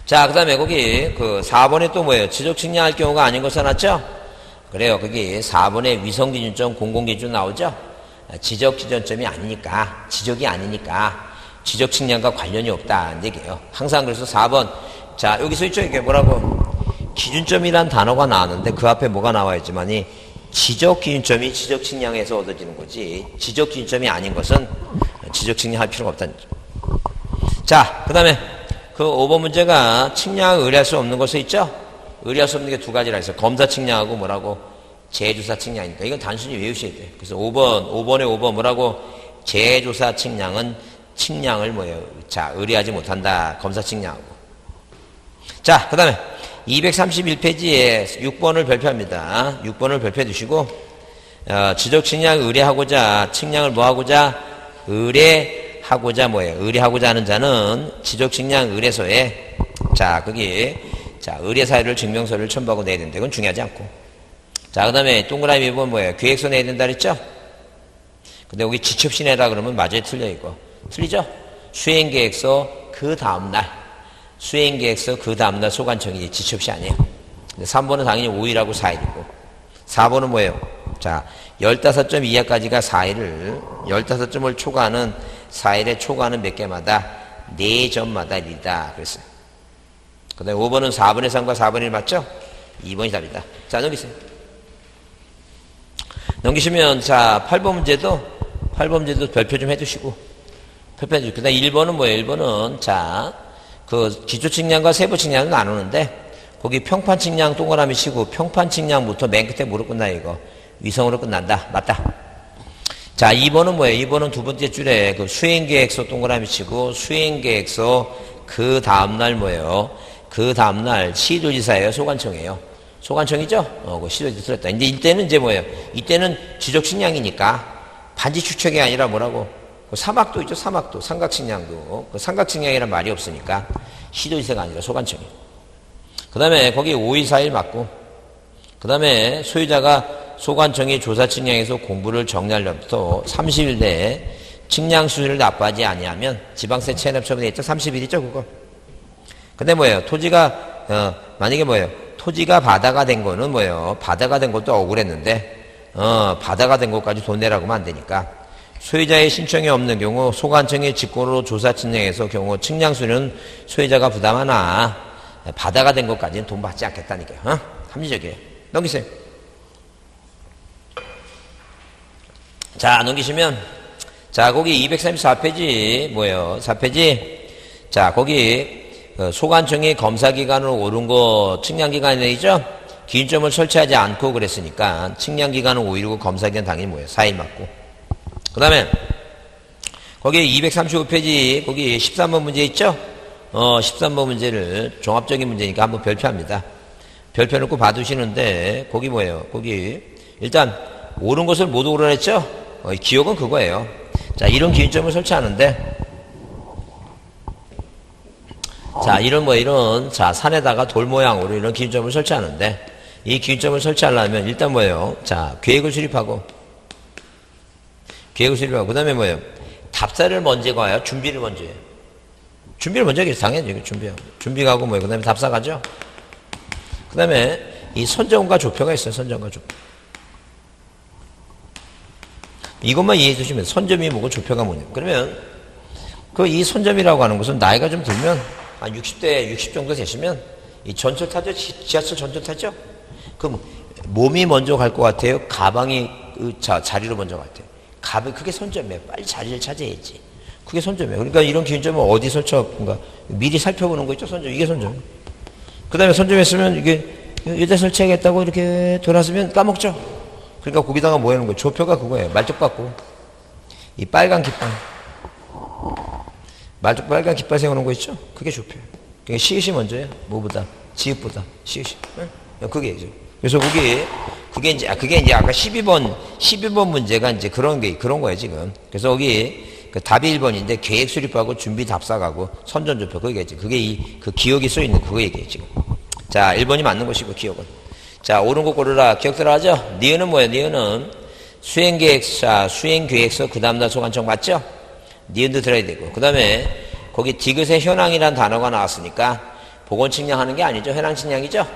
[SPEAKER 1] 자, 그 다음에 거기 그 4번에 또 뭐예요? 지적 측량할 경우가 아닌 거 써놨죠? 그래요. 거기 4번에 위성기준점, 공공기준 나오죠? 지적 기준점이 아니니까, 지적이 아니니까 지적 측량과 관련이 없다는 얘기예요. 항상 그래서 4번 자 여기 써있죠? 이게 뭐라고? 기준점이란 단어가 나왔는데 그 앞에 뭐가 나와있지만이 지적 기준점이 지적 측량에서 얻어지는 거지 지적 기준점이 아닌 것은 지적 측량할 필요가 없다는 거죠. 자, 그 다음에 그 5번 문제가 측량을 의뢰할 수 없는 것이 있죠? 의뢰할 수 없는 게 두 가지라 해서 검사 측량하고 뭐라고? 재조사 측량이니까 이건 단순히 외우셔야 돼요. 그래서 5번에 5번 뭐라고? 재조사 측량은 측량을 자, 의뢰하지 못한다. 검사 측량하고. 자, 그 다음에 231페이지에 6번을 발표합니다. 6번을 발표해 두시고 지적 측량을 의뢰하고자 측량을 뭐하고자? 의뢰하고자 의뢰하고자 하는 자는 지적 측량 의뢰서에 자, 거기 자, 의뢰 사유를 증명서를 첨부하고 내야 된다. 이건 중요하지 않고. 자, 그 다음에 동그라미 2번 계획서 내야 된다 그랬죠? 근데 여기 지첩시내라 그러면 맞아요, 틀려, 이거. 틀리죠? 수행계획서 그 다음날. 수행계획서 그 다음날 소관청이 지첩시 아니에요. 3번은 당연히 5일하고 4일이고. 4번은 뭐예요? 자, 15점 이하까지가 4일을, 15점을 초과하는 4일에 초과하는 몇 개마다 4점마다 1이다. 그랬어요. 그 다음에 5번은 4분의 3과 4분의 1 맞죠? 2번이 답이다. 자, 넘기세요. 넘기시면, 자, 8번 문제도 별표 좀 해두시고, 별표 해주시고. 그 다음에 1번은 뭐예요? 1번은, 자, 그 기초측량과 세부측량을 나누는데, 거기 평판측량 동그라미 치고, 평판측량부터 맨 끝에 뭐로 끝나요, 이거? 위성으로 끝난다. 맞다. 자, 2번은 뭐예요? 2번은 두 번째 줄에 그 수행계획서 동그라미 치고, 수행계획서 그 다음날 뭐예요? 그 다음날 시도지사예요? 소관청이에요? 소관청이죠? 그 시도지사 들었다. 근데 이때는 이제 뭐예요? 이때는 지적측량이니까, 반지 추측이 아니라 뭐라고? 그 사막도 있죠, 사막도. 삼각측량도. 그 삼각측량이란 말이 없으니까 시도지사가 아니라 소관청이에요. 그 다음에 거기 5일, 4일 맞고, 그 다음에 소유자가 소관청이 조사측량에서 공부를 정리할 날부터 30일 내에 측량 수준을 납부하지 아니하면 지방세 체납 처분에 있죠? 30일이죠, 그거. 근데 뭐예요? 토지가, 만약에 뭐예요? 토지가 바다가 된 거는 뭐예요? 바다가 된 것도 억울했는데, 바다가 된 것까지 돈 내라고 하면 안 되니까. 소유자의 신청이 없는 경우 소관청의 직권으로 조사 측량에서 경우 측량수는 소유자가 부담하나 바다가 된 것까지는 돈 받지 않겠다니까요. 합리적이에요. 넘기세요. 자, 넘기시면, 자, 거기 234페이지, 뭐예요? 4페이지. 자, 거기, 소관청이 검사기간으로 오른 거 측량기간이죠? 기준점을 설치하지 않고 그랬으니까, 측량기간은 5일이고 검사기간 당연히 뭐예요? 4일 맞고. 그 다음에, 거기 235페이지, 거기 13번 문제 있죠? 13번 문제를 종합적인 문제니까 한번 별표합니다. 별표는 꼭 봐두시는데, 거기 뭐예요? 거기, 일단, 옳은 것을 모두 오르냈죠? 기억은 그거예요. 자, 이런 기준점을 설치하는데, 자, 이런, 자, 산에다가 돌 모양으로 이런 기준점을 설치하는데, 이 기준점을 설치하려면 일단 뭐예요? 자, 계획을 수립하고, 그 다음에 뭐예요? 답사를 먼저 가요? 준비를 먼저 해요? 준비를 먼저 하겠죠. 당연히 준비하고. 준비가고 뭐예요? 그 다음에 답사 가죠? 그 다음에 이 선정과 조표가 있어요. 선정과 조표. 이것만 이해해 주시면 선점이 뭐고 조표가 뭐냐. 그러면 그 이 선점이라고 하는 것은 나이가 좀 들면 한 60대 60 정도 되시면 이 전철 타죠? 지하철 전철 타죠? 그럼 몸이 먼저 갈 것 같아요? 가방이 자리로 먼저 갈 것 같아요? 그게 선점이에요. 빨리 자리를 차지해야지. 그게 선점이에요. 그러니까 이런 기준점은 어디 설치할까? 미리 살펴보는 거 있죠? 선점. 이게 선점. 그 다음에 선점했으면 이게 여기다 설치하겠다고 이렇게 돌았으면 까먹죠? 그러니까 거기다가 뭐 하는 거예요? 조표가 그거예요. 말뚝 받고. 이 빨간 깃발. 빨간 깃발 세우는 거 있죠? 그게 조표예요. 그게 시읒이 먼저예요. 뭐보다? 지읒보다. 시읒이. 그게 이제. 그래서 그게 이제 아까 12번 문제가 이제 그런 거예요, 지금. 그래서 여기 답이 1번인데 계획 수립하고 준비 답사가고 선전조표 그게겠지. 그게 그 기억이 써있는 그거 얘기예요, 지금. 자, 1번이 맞는 것이고, 기억은. 자, 옳은 거 고르라. 기억 들어가죠? 니은은 뭐예요? 니은은 수행계획서 그 다음날 소관청 맞죠? 니은도 들어야 되고. 그 다음에 거기 디귿에 현황이라는 단어가 나왔으니까 보건 측량하는 게 아니죠. 현황 측량이죠?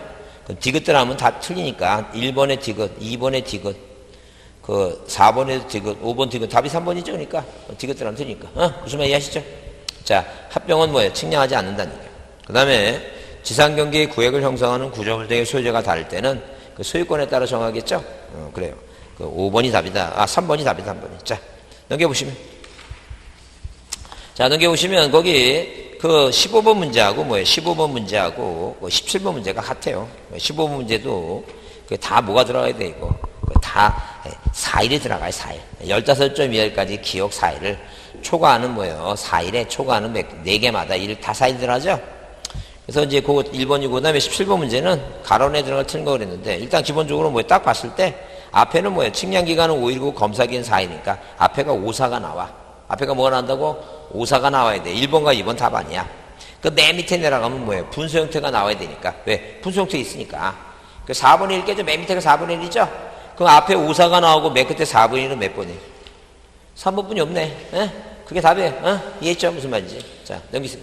[SPEAKER 1] 그 디귿들 하면 다 틀리니까 1번에 디귿, 2번에 디귿, 그 4번에 디귿, 5번 디귿, 답이 3번이죠. 그러니까 디귿들 하면 틀리니까. 무슨 말 이해하시죠? 자, 합병은 뭐예요? 측량하지 않는다는 얘기예요. 그 다음에 지상경계의 구획을 형성하는 구조물 등의 소유자가 다를 때는 그 소유권에 따라 정하겠죠? 그래요. 그 5번이 답이다. 3번이 답이다, 3번이. 자, 넘겨보시면. 자, 넘겨보시면 거기 그 15번 문제하고 뭐예요? 15번 문제하고 17번 문제가 같아요. 15번 문제도 다 뭐가 들어가야 돼, 이거. 다 4일이 들어가요, 4일. 15점 이하까지 기억 4일을 초과하는 뭐예요? 4일에 초과하는 4개마다 1, 다 4일 들어가죠? 그래서 이제 그거 1번이고, 그 다음에 17번 문제는 가론에 들어갈 틀린 거 그랬는데, 일단 기본적으로 뭐예요? 딱 봤을 때, 앞에는 뭐예요? 측량기간은 5일이고 검사기는 4일이니까, 앞에가 5사가 나와. 앞에가 뭐가 나온다고? 5사가 나와야 돼. 1번과 2번 답 아니야. 그 맨 밑에 내려가면 뭐예요? 분수 형태가 나와야 되니까. 왜? 분수 형태 있으니까. 그 4분의 1 깨죠? 맨 밑에가 4분의 1이죠? 그럼 앞에 5사가 나오고 맨 끝에 4분의 1은 몇 번이에요? 3번뿐이 없네. 에? 그게 답이에요. 이해했죠? 무슨 말인지. 자, 넘기세요.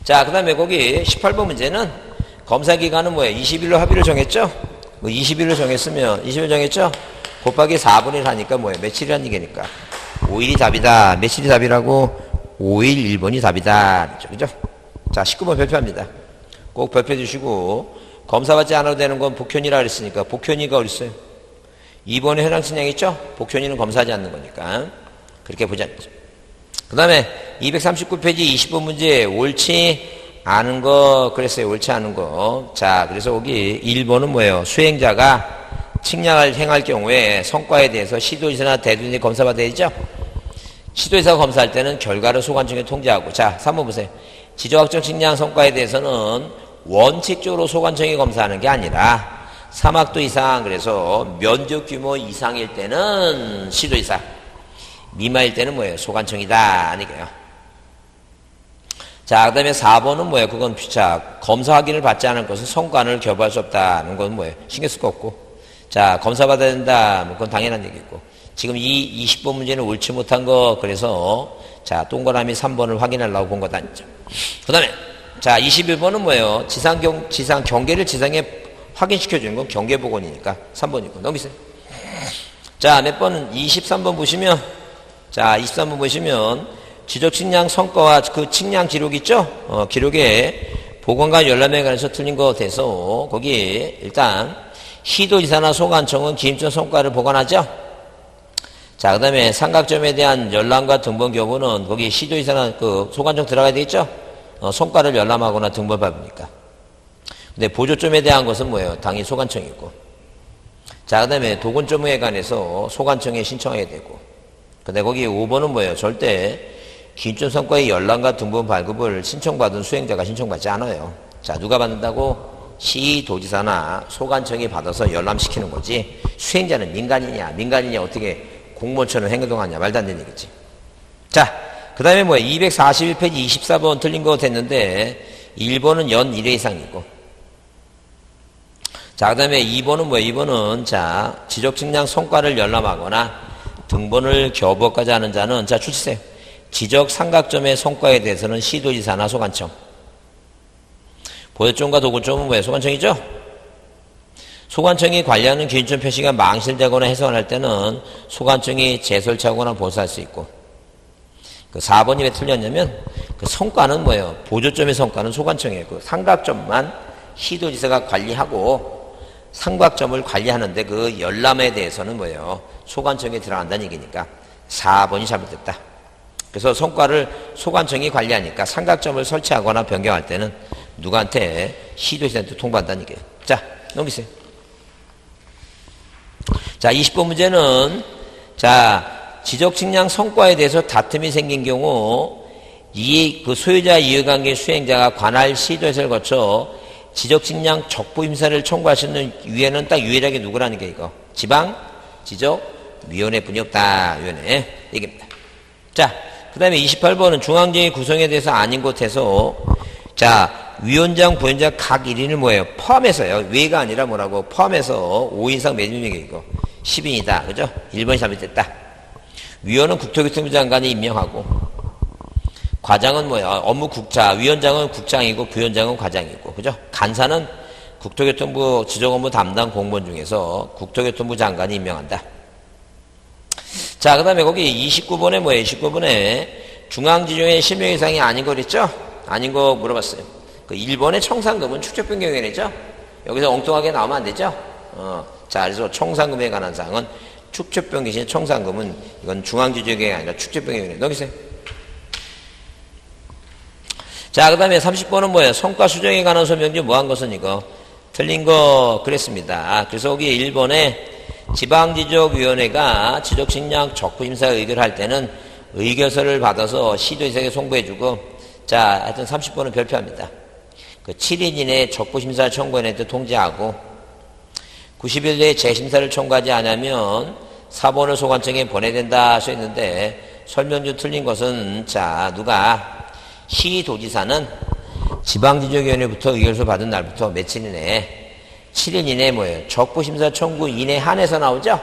[SPEAKER 1] 자, 그 다음에 거기 18번 문제는 검사기간은 뭐예요? 20일로 합의를 정했죠? 뭐 20일로 정했으면, 20일 정했죠? 곱하기 4분의 1 하니까 뭐예요? 며칠이란 얘기니까. 5일이 답이다. 며칠이 답이라고? 5일 1번이 답이다. 그죠? 자, 19번 별표합니다. 꼭 별표 주시고, 검사받지 않아도 되는 건 복현이라 그랬으니까, 복현이가 어디 있어요? 2번에 해당 측량 있죠? 복현이는 검사하지 않는 거니까. 그렇게 보지 않죠. 그 다음에 239페이지 20번 문제, 옳지 않은 거, 그랬어요. 옳지 않은 거. 자, 그래서 여기 1번은 뭐예요? 수행자가 측량을 행할 경우에 성과에 대해서 시도지사나 대두인이 검사받아야 되죠? 시도지사가 검사할 때는 결과를 소관청에 통지하고. 자, 3번 보세요. 지적확정 측량 성과에 대해서는 원칙적으로 소관청이 검사하는 게 아니라 3학도 이상, 그래서 면적 규모 이상일 때는 시도지사, 미만일 때는 뭐예요? 소관청이다. 아니게요. 자, 그 다음에 4번은 뭐예요? 그건 자, 검사 확인을 받지 않을 것은 성과를 교부할 수 없다는 건 뭐예요? 신경 쓸 거 없고. 자, 검사받아야 된다. 뭐 그건 당연한 얘기고. 지금 이 20번 문제는 옳지 못한 거, 그래서 자, 동그라미 3번을 확인하려고 본 거다. 그 다음에 자, 21번은 뭐예요? 지상 경계를 지상에 확인시켜주는 건 경계복원이니까 3번이고. 넘기세요. 자, 몇 번은 23번 보시면, 자, 23번 보시면 지적 측량 성과와 그 측량 기록 있죠? 기록에 보건과 열람에 관해서 틀린 거 돼서 거기 일단 시도지사나 소관청은 기임적 성과를 보관하죠? 자, 그 다음에 삼각점에 대한 열람과 등본 교부는 거기 시도지사나 그 소관청 들어가야 되겠죠? 성과를 열람하거나 등본 밟으니까. 근데 보조점에 대한 것은 뭐예요? 당연히 소관청이고. 자, 그 다음에 도건점에 관해서 소관청에 신청해야 되고. 근데 거기 5번은 뭐예요? 절대 기준점 성과의 열람과 등본 발급을 신청받은 수행자가 신청받지 않아요. 자, 누가 받는다고? 시도지사나 소관청이 받아서 열람시키는 거지. 수행자는 민간이냐 어떻게 공무원처럼 행동하냐, 말도 안 되는 얘기지. 자, 그 다음에 뭐예요? 241페이지 24번 틀린 거 됐는데 1번은 연 1회 이상이고. 자, 그 다음에 2번은 뭐예요? 2번은 자, 지적 측량 성과를 열람하거나 등본을 교부까지 하는 자는 자, 출치세요. 지적 삼각점의 성과에 대해서는 시도지사나 소관청. 보조점과 도구점은 뭐예요? 소관청이죠? 소관청이 관리하는 기준점 표시가 망실되거나 해석을 할 때는 소관청이 재설치하거나 보수할 수 있고. 그 4번이 왜 틀렸냐면 그 성과는 뭐예요? 보조점의 성과는 소관청이에요. 그 삼각점만 시도지사가 관리하고 삼각점을 관리하는데 그 열람에 대해서는 뭐예요? 소관청에 들어간다는 얘기니까 4번이 잘못됐다. 그래서 성과를 소관청이 관리하니까 삼각점을 설치하거나 변경할 때는 누구한테? 시도지사한테 통보한다는 얘기예요. 자, 넘기세요. 자, 20번 문제는 자, 지적 측량 성과에 대해서 다툼이 생긴 경우 그 소유자 이해관계 수행자가 관할 시도에서 거쳐 지적 측량 적부 심사를 청구할 수 있는 위원회는 딱 유일하게 누구라는 게 이거? 지방 지적 위원회뿐이 없다. 위원회 얘기입니다. 자, 그 다음에 28번은 중앙정의 구성에 대해서 아닌 곳에서 자, 위원장, 부위원장 각 1인을 뭐예요? 포함해서요. 외가 아니라 뭐라고? 포함해서 5인 이상 매진명이 이거 10인이다. 그죠? 1번이 잘못됐다. 위원은 국토교통부 장관이 임명하고, 과장은 뭐야? 업무국자, 위원장은 국장이고, 부위원장은 과장이고, 그죠? 간사는 국토교통부 지정업무 담당 공무원 중에서 국토교통부 장관이 임명한다. 자, 그 다음에 거기 29번에 뭐예요? 29번에 중앙지정의 실명 이상이 아닌 거 그랬죠? 아닌 거 물어봤어요. 그 1번의 청산금은 축적변경위원회죠? 여기서 엉뚱하게 나오면 안 되죠? 자, 그래서 청산금에 관한 사항은 축적변경 대신 청산금은 이건 중앙지정이 아니라 축적변경위원회. 넘기세요. 자, 그 다음에 30번은 뭐예요? 성과 수정에 관한 설명 중 뭐한 것은 이거 틀린 거 그랬습니다. 그래서 여기 1번에 지방지적위원회가 지적측량 적부심사 의결을 할 때는 의결서를 받아서 시도지사에게 송부해주고, 자, 하여튼 30번은 별표합니다. 그 7인 이내에 적부심사를 청구해내도 통지하고 90일 내에 재심사를 청구하지 않으면 4번을 소관청에 보내야 된다 써있는데 설명 중 틀린 것은 자, 누가? 시도지사는 지방지적위원회부터 의결서 받은 날부터 며칠 이내에 7일 이내에 뭐예요? 적부심사 청구 이내 한해서 나오죠?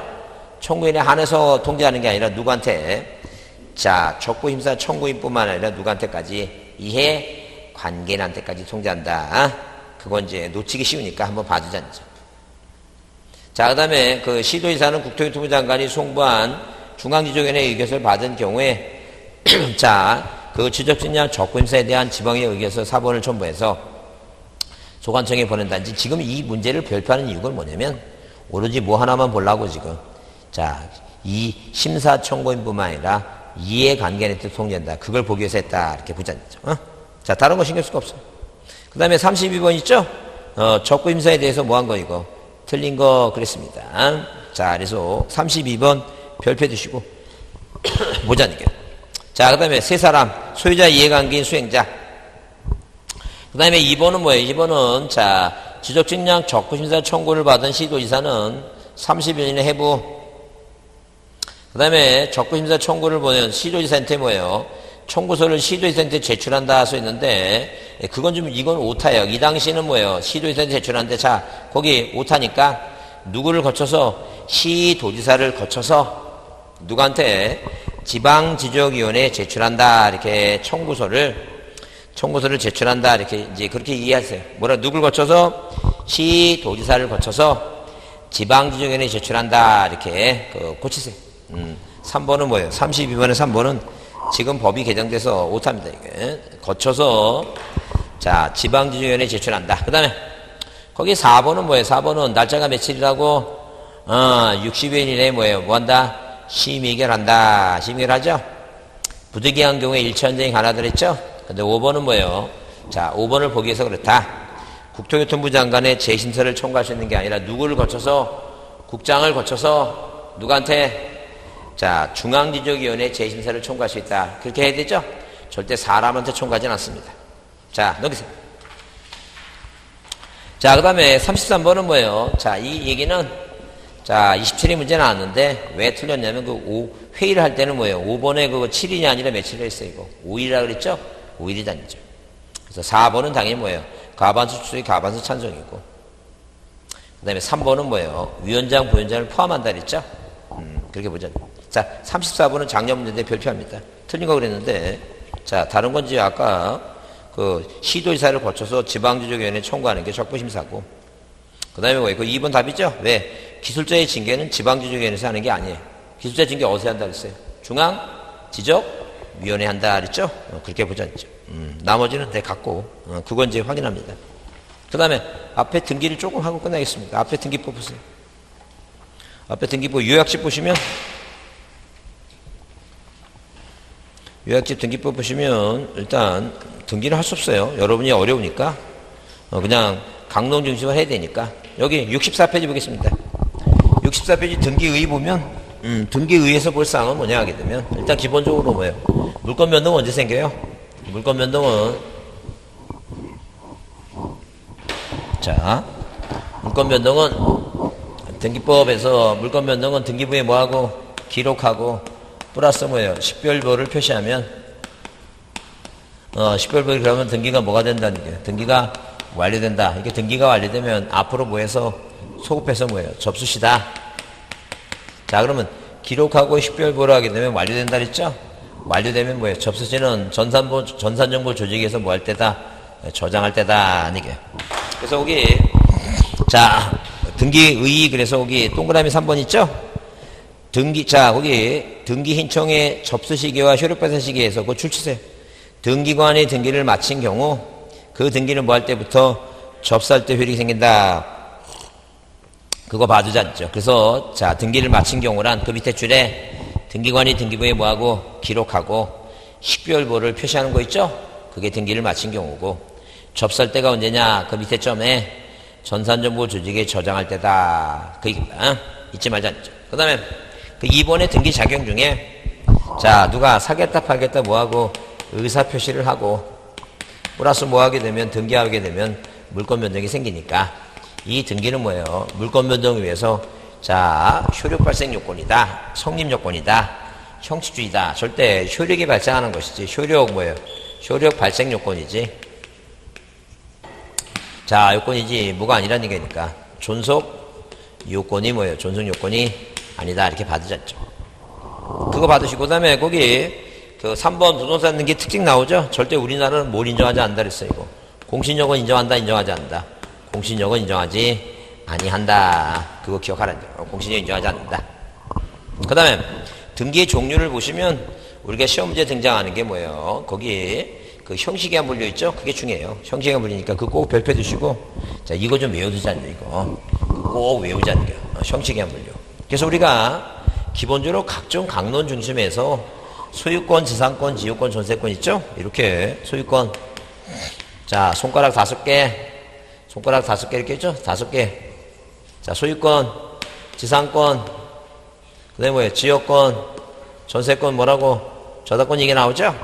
[SPEAKER 1] 청구인에 한해서 통지하는 게 아니라 누구한테? 자, 적부심사 청구인뿐만 아니라 누구한테까지? 이해 관계인한테까지 통지한다. 그건 이제 놓치기 쉬우니까 한번 봐주자. 자, 그 다음에 그 시도지사는 국토교통부 장관이 송부한 중앙지적위원회의 의결서를 받은 경우에 자, 그 지적진량 적부심사에 대한 지방의 의결서 사본을 첨부해서 소관청에 보낸다든지. 지금 이 문제를 별표하는 이유가 뭐냐면 오로지 뭐 하나만 보려고 지금. 자, 이 심사 청구인뿐만 아니라 이해관계인한테 통지한다. 그걸 보기 위해서 했다. 이렇게 보자죠. 자, 다른 거 신경 쓸 거 없어. 그 다음에 32번 있죠? 적부심사에 대해서 뭐 한 거 이거? 틀린 거 그랬습니다. 자, 그래서 32번 별표 주시고 보자니까. 자, 그 다음에 세 사람 소유자 이해관계인 수행자. 그 다음에 2번은 뭐예요? 2번은 자, 지적직량 적부심사 청구를 받은 시도지사는 30일 이내 해부. 그 다음에 적부심사 청구를 보낸 시도지사한테 뭐예요? 청구서를 시도지사한테 제출한다 써 있는데 그건 좀 이건 오타예요. 이 당시는 뭐예요? 시도지사한테 제출하는데 자, 거기 오타니까 누구를 거쳐서 시도지사를 거쳐서 누구한테? 지방지적위원회에 제출한다. 이렇게 청구서를 제출한다. 이렇게 이제 그렇게 이해하세요. 뭐라 누구를 거쳐서? 시도지사를 거쳐서 지방지적위원회에 제출한다. 이렇게 고치세요. 3번은 뭐예요? 32번에 3번은 지금 법이 개정돼서 오타입니다. 이게 거쳐서 자, 지방지적위원회에 제출한다. 그 다음에 거기 4번은 뭐예요? 4번은 날짜가 며칠이라고? 60일 이내에 뭐예요? 뭐한다? 심의결한다. 심의결하죠? 부득이한 경우에 일차원정이 가능하다 그랬죠? 근데 5번은 뭐예요? 자, 5번을 보기 위해서 그렇다. 국토교통부 장관의 재심서를 청구할 수 있는 게 아니라 누구를 거쳐서? 국장을 거쳐서 누구한테? 자, 중앙지적위원회 재심사를 청구할 수 있다. 그렇게 해야 되죠? 절대 사람한테 청구하지는 않습니다. 자, 넘기세요. 자, 그 다음에 33번은 뭐예요? 자, 이 얘기는 자, 27일 문제 나왔는데 왜 틀렸냐면 회의를 할 때는 뭐예요? 5번에 7일이 아니라 며칠을 했어요, 이거. 5일이라 그랬죠? 5일이 다니죠. 그래서 4번은 당연히 뭐예요? 과반수 추석이 과반수 찬성이고. 그 다음에 3번은 뭐예요? 위원장, 부위원장을 포함한다 그랬죠? 그렇게 보자. 자, 34번은 작년 문제인데 별표합니다. 틀린 거 그랬는데, 자, 다른 건지 아까 시도지사를 거쳐서 지방지적위원회에 청구하는 게 적부심사고, 그 다음에 뭐예요? 2번 답이죠? 왜? 기술자의 징계는 지방지적위원회에서 하는 게 아니에요. 기술자 징계 어디서 한다 그랬어요? 중앙지적위원회 한다 그랬죠? 그렇게 보자 했죠. 나머지는 내 갖고, 그건 이제 확인합니다. 그 다음에 앞에 등기를 조금 하고 끝나겠습니다. 앞에 등기법 보세요. 앞에 등기법 요약집 보시면, 요약집 등기법 보시면 일단 등기를 할 수 없어요. 여러분이 어려우니까 그냥 강론 중심으로 해야 되니까. 여기 64페이지 보겠습니다. 64페이지 등기의 보면 등기의에서 볼 사항은 뭐냐 하게 되면 일단 기본적으로 뭐예요? 물권 변동은 언제 생겨요? 물권 변동은 자, 물권 변동은 등기법에서 물권 변동은 등기부에 뭐하고 기록하고 플러스 뭐예요? 식별부를 표시하면 식별부를 그러면 등기가 뭐가 된다는 게 등기가 완료된다. 이게 등기가 완료되면 앞으로 뭐해서 소급해서 뭐예요? 접수시다. 자, 그러면 기록하고 식별부를 하게 되면 완료된다 그랬죠? 완료되면 뭐예요? 접수지는 전산정보 조직에서 뭐 할 때다? 저장할 때다. 아니게. 그래서 여기 자, 등기의 그래서 여기 동그라미 3번 있죠? 자, 거기 등기 신청의 접수 시기와 효력 발생 시기에서 그거 출치세요. 등기관의 등기를 마친 경우 그 등기를 뭐 할 때부터 접수할 때 효력이 생긴다. 그거 봐주지 않죠. 그래서 자, 등기를 마친 경우란 그 밑에 줄에 등기관이 등기부에 뭐하고 기록하고 식별부를 표시하는 거 있죠? 그게 등기를 마친 경우고 접수할 때가 언제냐? 그 밑에 점에 전산정보 조직에 저장할 때다. 그 얘기입니다. 잊지 말자 않죠. 그 다음에 그 2번의 등기 작용 중에 자, 누가 사겠다 팔겠다 뭐하고 의사 표시를 하고 플러스 뭐하게 되면 등기하게 되면 물권 변동이 생기니까 이 등기는 뭐예요? 물권 변동을 위해서 자, 효력 발생 요건이다. 성립 요건이다. 형식주의다. 절대 효력이 발생하는 것이지. 효력 뭐예요? 효력 발생 요건이지. 자, 요건이지 뭐가 아니라는 얘기니까 존속 요건이 뭐예요? 존속 요건이 아니다. 이렇게 받으셨죠. 그거 받으시고, 그 다음에 거기 그 3번 부동산 등기 특징 나오죠? 절대 우리나라는 뭘 인정하지 않는다 그랬어요, 이거. 공신력은 인정한다, 인정하지 않는다. 공신력은 인정하지 아니한다. 그거 기억하라는 거예요. 공신력 인정하지 않는다. 그 다음에 등기의 종류를 보시면 우리가 시험 문제 등장하는 게 뭐예요? 거기에 그 형식이한 분류 있죠? 그게 중요해요. 형식이한 분류니까 그거 꼭 별표 두시고, 자, 이거 좀 외워두자는 거, 이거. 꼭 외우자는 거예요. 형식이한 분류. 그래서 우리가 기본적으로 각종 강론 중심에서 소유권, 지상권, 지유권, 전세권 있죠? 이렇게 소유권. 자, 손가락 5개. 손가락 5개 이렇게 있죠? 5개. 자, 소유권, 지상권, 그 다음에 뭐예요? 지역권, 전세권 뭐라고? 저당권 얘기 나오죠?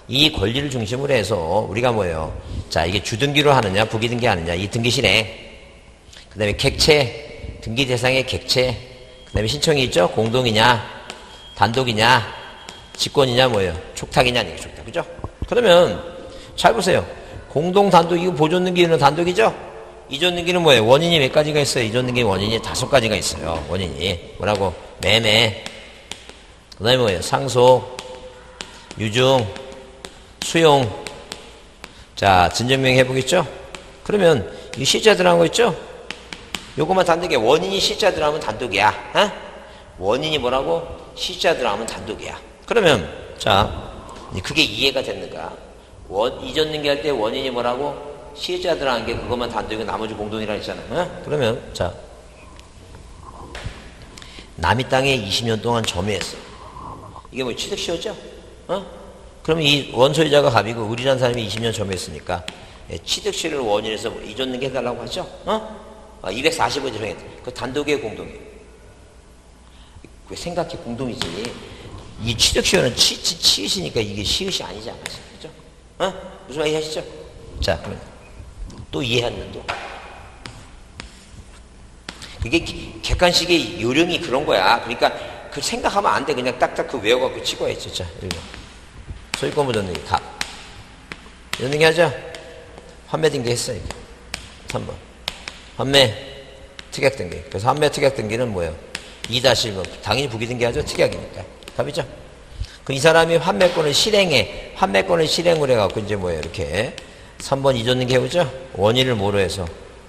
[SPEAKER 1] 이 권리를 중심으로 해서 우리가 뭐예요? 자, 이게 주등기로 하느냐, 부기등기 하느냐, 이 등기 실행. 그 다음에 객체, 등기 대상의 객체. 그 다음에 신청이 있죠? 공동이냐, 단독이냐, 직권이냐, 뭐예요? 촉탁이냐, 이게 촉탁. 그죠? 그러면, 잘 보세요. 공동, 단독, 이거 보존 등기는 단독이죠? 이전 등기는 뭐예요? 원인이 몇 가지가 있어요? 이전 등기 원인이 5가지가 있어요. 원인이. 뭐라고? 매매. 그 다음에 뭐예요? 상속, 유증, 수용. 자, 진정명 해보겠죠? 그러면, 이 시자 들어간 거 있죠? 요것만 단독이야. 원인이 시자 들어가면 단독이야. 어? 원인이 뭐라고? 시자 들어가면 단독이야. 그러면, 자, 그게 이해가 됐는가? 이전 등기할 때 원인이 뭐라고? 시자 들어간 게 그것만 단독이고 나머지 공동이라 했잖아. 어? 그러면, 자, 남의 땅에 20년 동안 점유했어. 이게 뭐 취득시효죠? 어? 그러면 이 원소유자가 갑이고 을이라는 사람이 20년 점유했으니까 취득시효를 원인해서 이전 등기 해달라고 하죠? 어? 245조 정했다. 그 단독의 공동이에요. 왜 생각해? 공동이지. 이 취득시효는 치읓이니까 이게 시읒이 아니지 않았어요. 그죠? 어? 무슨 말 이해하시죠? 자, 그러면 또 이해하는 또. 그게 객관식의 요령이 그런 거야. 그러니까 그 생각하면 안 돼. 그냥 딱딱 그 외워갖고 치고 있죠. 자, 읽어. 소유권 보존 등기, 갑. 이런 등기 하죠? 환매 등기 했어, 이게. 3번. 환매 특약 등기. 그래서 환매 특약 등기는 뭐예요? 2-1번. 당연히 부기 등기 하죠? 특약이니까. 답이죠? 그 이 사람이 환매권을 실행해. 환매권을 실행을 해갖고 이제 뭐예요? 이렇게. 3번 이전 등기 해보죠? 원인을 뭐로 해서?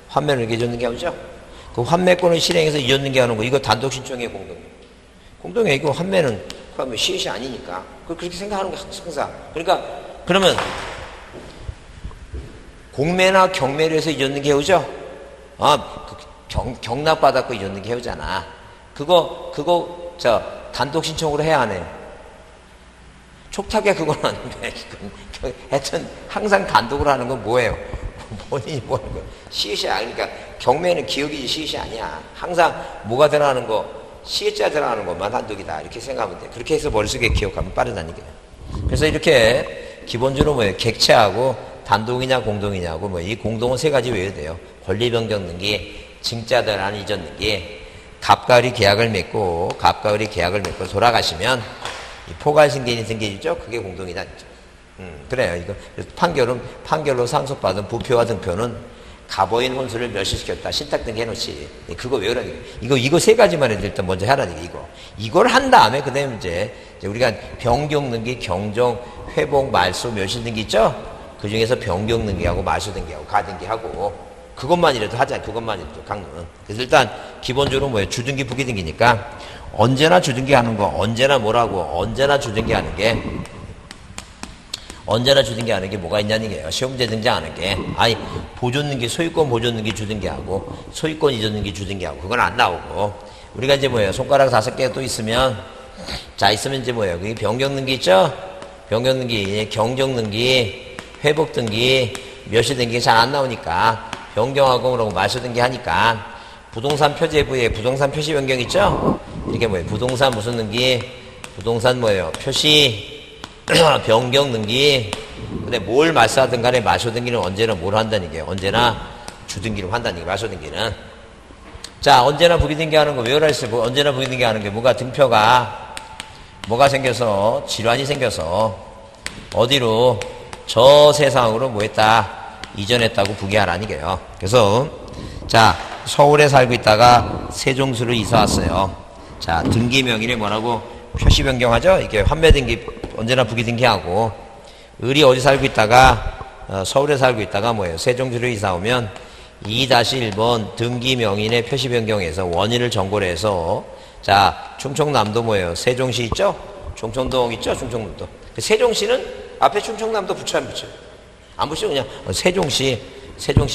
[SPEAKER 1] 환매를 이렇게 이전 등기 해보죠? 그 환매권을 실행해서 이전 등기 하는 거. 이거 단독 신청이에요, 공동이에요. 공동이에요. 이거 환매는 그러면 시읒이 아니니까. 그렇게 생각하는 거 항상. 그러니까, 그러면 공매나 경매를 해서 이전 등기 해오죠? 경납받았고 이전 등기 해오잖아. 그거, 단독 신청으로 해야 안 해요? 촉탁에 그건 아닌데, 하여튼, 항상 단독으로 하는 건 뭐예요? 본인이 뭐 하는 거야? 시읒이 아니니까, 경매는 기억이지 시읒이 아니야. 항상 뭐가 들어가는 거, 시읒자 들어가는 것만 단독이다. 이렇게 생각하면 돼. 그렇게 해서 머릿속에 기억하면 빠르다는 얘기예요. 그래서 이렇게, 기본적으로 뭐예요? 객체하고, 단독이냐 공동이냐고, 이 공동은 3가지 외워야 돼요. 권리변경 등기, 증자들하는 이전 등기, 갑과 을이 계약을 맺고 돌아가시면 이 포괄승계인이 생기죠. 그게 공동이다. 그래요. 이거 판결로 상속받은 부표와 등표는 갑오인 혼수를 멸시시켰다. 신탁 등기 해놓지. 그거 외우라는 얘기예요. 이거 3가지만 해도 일단 먼저 하라는 얘기예요. 이걸 한 다음에 그다음에 이제 우리가 변경 등기, 경정, 회복, 말소, 멸시 등기 있죠. 그 중에서 변경 등기하고 말소 등기하고 가등기하고 그것만이라도 하자. 그것만이라도 강론은. 그래서 일단 기본적으로 뭐예요? 주등기, 부기등기니까 언제나 주등기 하는 거, 언제나 뭐라고? 언제나 주등기 하는 게 뭐가 있냐는 얘기예요. 시험 문제 등장하는 게. 보존 등기, 소유권 보존 등기 주등기하고 소유권 이전 등기 주등기하고 그건 안 나오고 우리가 이제 뭐예요? 손가락 5개 또 있으면 있으면 이제 뭐예요? 그게 변경 등기 있죠? 변경 등기, 경정 등기, 회복 등기, 멸시 등기가 잘 안 나오니까 변경하고 그러고 말소 등기 하니까 부동산 표제부에 부동산 표시 변경 있죠? 이렇게 뭐예요? 부동산 무슨 등기? 부동산 뭐예요? 표시 변경 등기. 근데 뭘 말소하든 간에 말소 등기는 언제나 뭘 한다는 얘기예요? 언제나 주등기로 한다는 얘기예요. 말소 등기는. 자, 언제나 부기 등기 하는 거 외우라 했어요. 언제나 부기 등기 하는 게 뭐가 등표가 뭐가 생겨서 질환이 생겨서 어디로 저 세상으로 뭐 했다? 이전했다고 부기하라는 얘기예요. 그래서 자, 서울에 살고 있다가 세종시로 이사 왔어요. 자, 등기 명의를 뭐라고 표시 변경하죠? 이게 환매 등기 언제나 부기 등기하고, 을이 어디 살고 있다가 서울에 살고 있다가 뭐예요? 세종시로 이사 오면 2-1번 등기 명인의 표시 변경에서 원인을 정고를 해서, 자, 충청남도 뭐예요? 세종시 있죠? 충청동 있죠? 충청남도. 세종시는 앞에 충청남도 붙여 안 붙여? 안 붙여. 그냥 세종시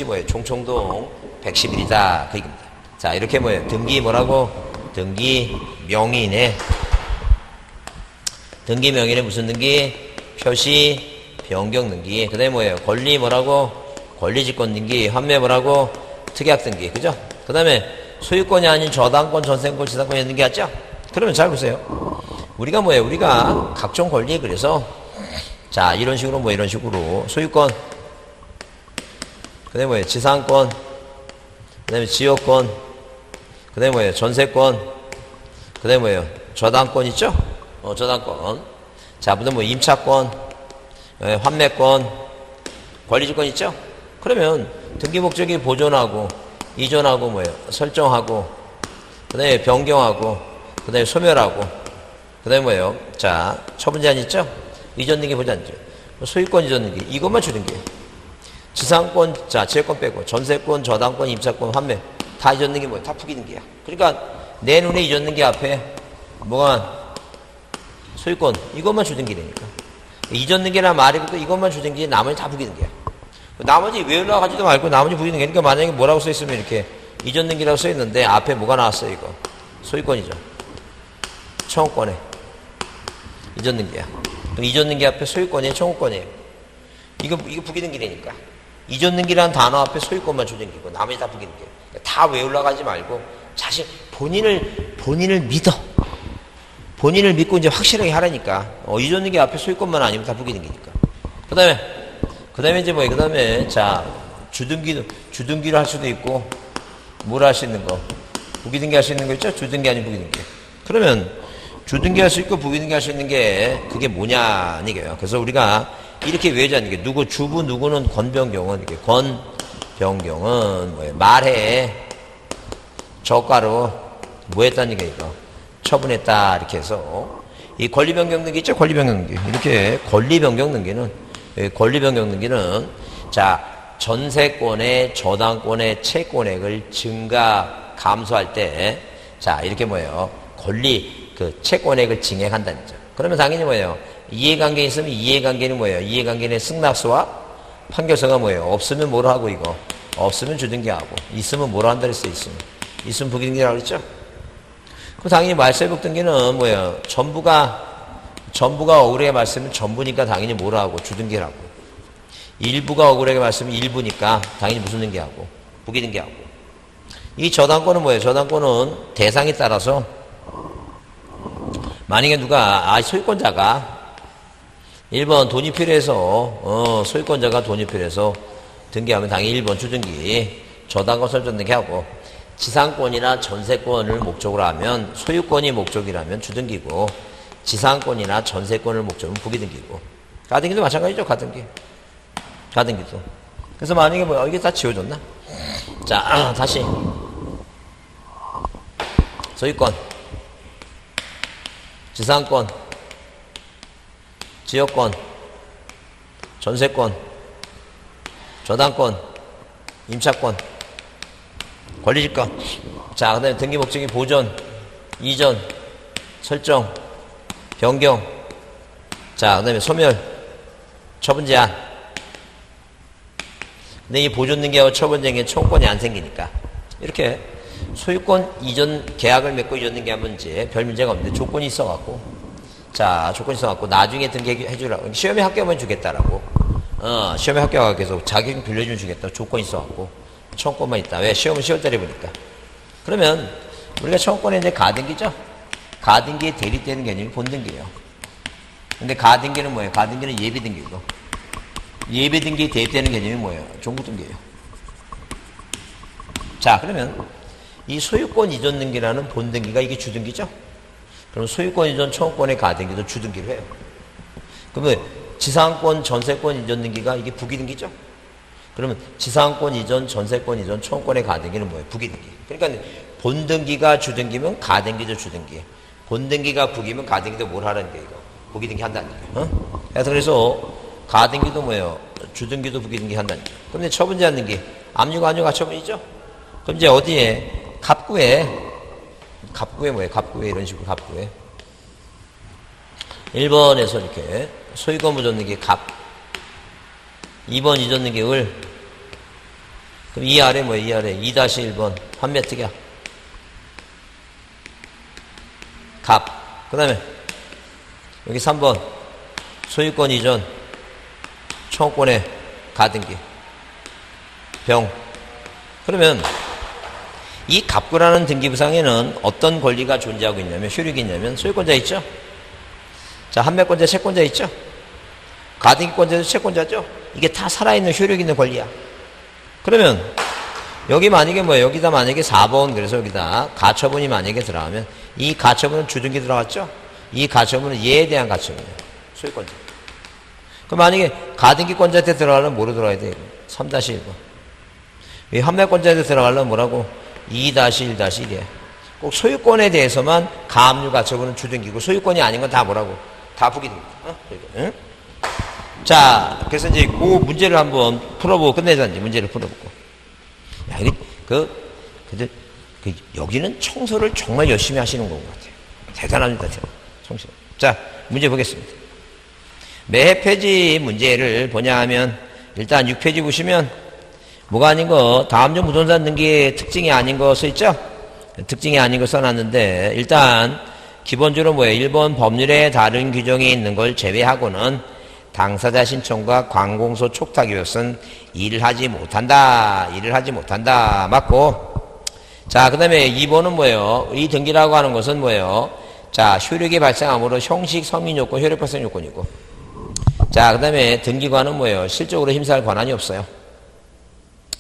[SPEAKER 1] 뭐예요? 충청동 111이다. 그 얘기입니다. 자, 이렇게 뭐예요? 등기 뭐라고? 등기 명인의 무슨 등기? 표시 변경 등기. 그 다음에 뭐예요? 권리 뭐라고? 권리직권 등기. 환매 뭐라고? 특약 등기. 그죠? 그 다음에 소유권이 아닌 저당권, 전세권, 지상권이 있는 게 맞죠? 그러면 잘 보세요. 우리가 뭐예요? 우리가 각종 권리에 그래서, 자, 이런 식으로 이런 식으로 소유권, 그 다음에 뭐예요? 지상권, 그 다음에 지역권, 그 다음에 뭐예요? 전세권, 그 다음에 뭐예요? 저당권 있죠? 저당권. 자, 무슨 임차권, 환매권, 권리주권 있죠? 그러면 등기 목적이 보존하고, 이전하고 뭐예요? 설정하고, 그 다음에 변경하고, 그 다음에 소멸하고, 그 다음에 뭐예요? 자, 처분 제한 있죠? 이전 등기 보지 않죠? 소유권 이전 등기. 이것만 주는 게. 지상권, 자, 지역권 빼고, 전세권, 저당권, 임차권, 환매. 다 이전 등기 뭐예요? 다 부기 등기야. 그러니까 내 눈에 이전 등기 앞에 뭐가 소유권, 이것만 주등기 되니까. 이전 등기나 말이 붙고 이것만 주등기, 나머지 다 부기 등기야. 나머지 왜 올라가지도 말고 나머지 부기 등기. 그러니까 만약에 뭐라고 써 있으면 이렇게 이전 등기라고 써 있는데 앞에 뭐가 나왔어요, 이거? 소유권이죠. 청구권에. 이전 등기야. 그럼 이전 등기 앞에 소유권이에요, 청구권이에요. 이거 부기 등기 되니까. 이전 등기라는 단어 앞에 소유권만 주등기고 나머지 다 부기 등기야. 다 왜 올라가지 말고 자신 본인을 믿어. 본인을 믿고 이제 확실하게 하라니까. 이전 등기 앞에 소유권만 아니면 다 부기 등기니까. 그 다음에 이제 뭐예요? 그 다음에 자, 주등기를 할 수도 있고, 뭘 할 수 있는 거? 부기 등기 할 수 있는 거 있죠? 주등기 아니면 부기 등기. 그러면 주등기 할 수 있고 부기 등기 할 수 있는 게 그게 뭐냐 이게요. 그래서 우리가 이렇게 외우자는 게 누구는 권변경은 이게 권변경은 뭐예요? 말해 저가로 뭐 했다는 게 이거 처분했다 이렇게 해서 이 권리변경 등기 있죠? 권리변경 등기. 이렇게 권리변경 등기는 자, 전세권의 저당권의 채권액을 증가 감소할 때 자, 이렇게 뭐예요? 채권액을 증액한다는 거죠. 그러면 당연히 뭐예요? 이해관계 있으면 이해관계는 뭐예요? 이해관계는 승낙서와 판결서가 뭐예요? 없으면 뭐로 하고 이거? 없으면 주등기하고 있으면 뭐로 한다 그랬어요? 있으면 부기등기라고 그랬죠? 그럼 당연히 말세복 등기는 뭐예요? 전부가 억울하게 말씀은 전부니까 당연히 뭐로 하고? 주등기를 하고. 일부가 억울하게 말씀은 일부니까 당연히 무슨 등기하고? 부기등기하고. 이 저당권은 뭐예요? 저당권은 대상에 따라서 만약에 소유권자가 1번 돈이 필요해서 소유권자가 돈이 필요해서 등기하면 당연히 1번 주등기, 저당권 설정 등기하고 지상권이나 전세권을 목적으로 하면 소유권이 목적이라면 주등기고 지상권이나 전세권을 목적으로 부기등기고 가등기도 마찬가지죠. 가등기도. 그래서 만약에 이게 다 지워졌나? 자, 다시 소유권, 지상권, 지역권, 전세권, 저당권, 임차권, 권리지권. 자, 그 다음에 등기 목적이 보존, 이전, 설정, 변경. 자, 그 다음에 소멸, 처분 제한. 근데 이 보존 등기하고 처분 등기에 청구권이 안 생기니까. 이렇게 소유권 이전 계약을 맺고 이전 등기하면 이제 별 문제가 없는데 조건이 있어갖고. 자, 조건이 있어갖고 나중에 등기해주라고. 시험에 합격하면 주겠다라고. 시험에 합격하기 위해서 자격증 빌려주면 주겠다. 조건이 있어갖고. 청구권만 있다. 왜? 시험은 10월달에 보니까. 그러면 우리가 청구권에 이제 가등기죠? 가등기에 대립되는 개념이 본등기예요. 근데 가등기는 뭐예요? 가등기는 예비등기고. 예비등기에 대입되는 개념이 뭐예요? 종부등기예요. 자, 그러면 이 소유권 이전 등기라는 본등기가 이게 주등기죠? 그럼 소유권 이전 청구권의 가등기도 주등기로 해요. 그러면 지상권 전세권 이전 등기가 이게 부기등기죠? 그러면 지상권 이전 전세권 이전 청구권의 가등기는 뭐예요? 부기등기. 그러니까 본등기가 주등기면 가등기죠, 주등기. 본등기가 부기면 가등기도 뭘 하라는 게 이거. 부기등기 한다는 게. 그래서 가등기도 뭐예요? 주등기도 부기등기 한다는 게. 그럼 이제 처분제 한등기. 압류가 압류 가처분이죠? 그럼 이제 어디에? 갑구에 뭐예요? 갑구에 이런 식으로 갑구에. 1번에서 이렇게 소유권 무전등기 갑. 2번 이전등기 을. 그럼 이 아래 뭐예요? 이 아래 2-1번 판매특약 갑. 그 다음에 여기 3번 소유권 이전 청구권의 가등기 병. 그러면 이 갑구라는 등기부상에는 어떤 권리가 존재하고 있냐면 효력이 있냐면 소유권자 있죠? 자, 판매권자, 채권자 있죠? 가등기권자도 채권자죠? 이게 다 살아있는 효력 있는 권리야. 그러면 여기 만약에 뭐예요? 여기다 만약에 4번 그래서 여기다 가처분이 만약에 들어가면 이 가처분은 주등기 들어갔죠? 이 가처분은 얘에 대한 가처분이에요. 소유권자. 그럼 만약에 가등기권자한테 들어가려면 뭐로 들어가야 돼요? 3-1번. 이 판매권자한테 들어가려면 뭐라고? 2-1-1이에요. 꼭 소유권에 대해서만 가압류 가처분은 주등기고 소유권이 아닌 건 다 뭐라고? 다 부기등기. 응? 자, 그래서 이제 그 문제를 한번 풀어보고 끝내자. 이제 문제를 풀어보고. 야, 이게 여기는 청소를 정말 열심히 하시는 것 같아요. 대단합니다, 청소. 자, 문제 보겠습니다. 매해 폐지 문제를 보냐 하면 일단 6페이지 보시면 뭐가 아닌 거 다음종 부동산 등기의 특징이 아닌 거 써있죠? 특징이 아닌 거 써놨는데 일단 기본적으로 뭐예요? 1번 법률에 다른 규정이 있는 걸 제외하고는 당사자 신청과 관공서 촉탁 이것은 일을 하지 못한다. 맞고. 자, 그 다음에 2번은 뭐예요? 이 등기라고 하는 것은 뭐예요? 자, 효력이 발생함으로 형식, 성민 요건, 효력 발생 요건이고. 자, 그 다음에 등기관은 뭐예요? 실적으로 힘사할 권한이 없어요.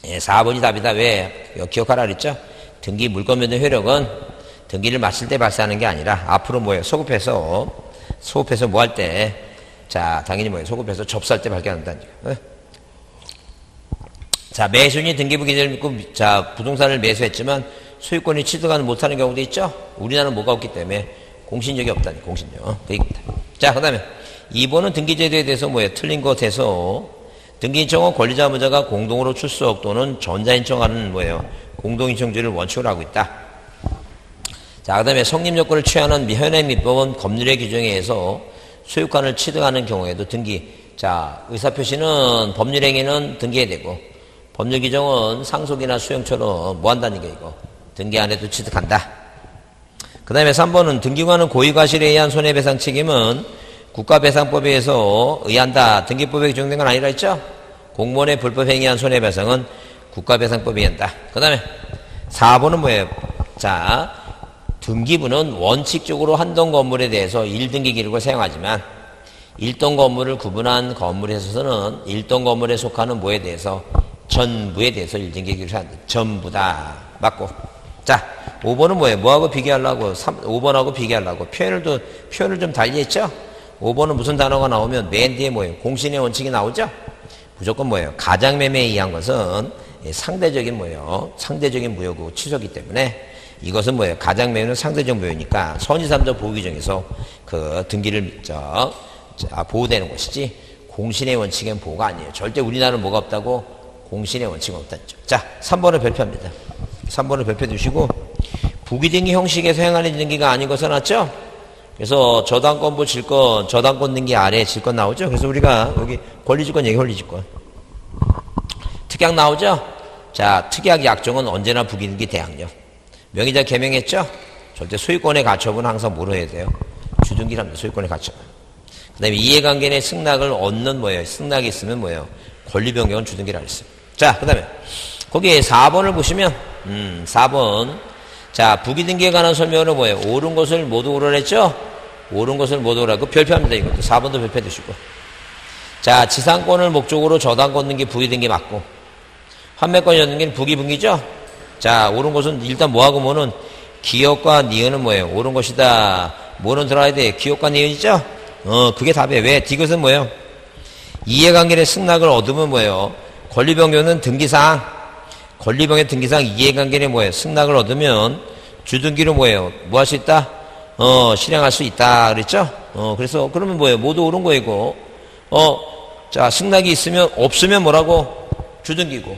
[SPEAKER 1] 예, 4번이 답이다. 왜? 기억하라 그랬죠? 등기 물권 변동 효력은 등기를 마칠 때 발생하는 게 아니라 앞으로 뭐예요? 소급해서 뭐 할 때, 자, 당연히 뭐예요? 소급해서 접수할 때 발견한다는 거예요. 자, 매수인이 등기부 기재를 믿고, 자, 부동산을 매수했지만 소유권이 취득하는 못하는 경우도 있죠? 우리나라는 뭐가 없기 때문에 공신력이 없다니, 공신력. 그 얘기입니다. 자, 그 다음에 2번은 등기제도에 대해서 뭐예요? 틀린 것에서 등기인청은 권리자무자가 공동으로 출석 또는 전자인청하는 뭐예요? 공동인청주의를 원칙으로 하고 있다. 자, 그 다음에 성립요건을 취하는 현행 민법은 법률의 규정에 의해서 소유권을 취득하는 경우에도 등기. 자, 의사표시는 법률행위는 등기해야 되고 법률 규정은 상속이나 수용처럼 뭐 한다는 게 이거. 등기 안 해도 취득한다. 그 다음에 3번은 등기관은 고의과실에 의한 손해배상 책임은 국가배상법에 의해서 의한다. 등기법에 규정된 건 아니라 했죠? 공무원의 불법행위한 손해배상은 국가배상법에 의한다. 그 다음에 4번은 뭐예요? 자, 등기부는 원칙적으로 한동 건물에 대해서 1등기 기록을 사용하지만 1동 건물을 구분한 건물에 있어서는 1동 건물에 속하는 뭐에 대해서 전부에 대해서 1등기 기록을 사용한다. 전부다. 맞고. 자, 5번은 뭐예요? 뭐하고 비교하려고? 5번하고 비교하려고. 표현을 좀 달리했죠? 5번은 무슨 단어가 나오면 맨 뒤에 뭐예요? 공신의 원칙이 나오죠? 무조건 뭐예요? 가장매매에 의한 것은 상대적인 뭐예요? 상대적인 무효고 취소이기 때문에 이것은 뭐예요? 가장매매는 상대적 무효니까 선의삼조 보호규정에서 그 등기를 보호되는 것이지 공신의 원칙엔 보호가 아니에요. 절대 우리나라는 뭐가 없다고? 공신의 원칙은 없다는 점. 자, 3번을 별표합니다. 3번을 별표 두시고 부기등기 형식에서 행하는 등기가 아닌 것은 맞죠? 그래서 저당권부 질권, 저당권 등기 아래에 질권 나오죠? 그래서 우리가 여기 권리질권 얘기 권리질권. 특약 나오죠? 자, 특약 약정은 언제나 부기등기 대항력. 명의자 개명했죠? 절대 소유권의 가처분은 항상 뭐로 해야 돼요? 주등기랍니다. 소유권의 가처분. 그 다음에 이해관계 내 승낙을 얻는 뭐예요? 승낙이 있으면 뭐예요? 권리 변경은 주등기라 했어요. 자, 그 다음에 거기에 4번을 보시면 4번 자, 부기등기에 관한 설명은 뭐예요? 옳은 것을 모두 옳으랬죠? 옳은 것을 모두 옳으라고 별표합니다. 이것도 4번도 별표 두시고. 자, 지상권을 목적으로 저당권 등기 부기등기 맞고 판매권 여등기는 부기분기죠? 자, 옳은 것은 일단 뭐하고 뭐는 기업과 니은은 뭐예요? 옳은 것이다. 뭐는 들어야 돼? 기업과 니은이죠? 그게 답이에요. 왜? 이것은 뭐예요? 이해관계의 승낙을 얻으면 뭐예요? 권리변경은 등기상 권리변경 등기상 이해관계의 뭐예요? 승낙을 얻으면 주등기로 뭐예요? 뭐 할 수 있다? 실행할 수 있다. 그랬죠? 그래서, 그러면 뭐예요? 모두 옳은 거이고, 자, 승낙이 있으면, 없으면 뭐라고? 주등기고.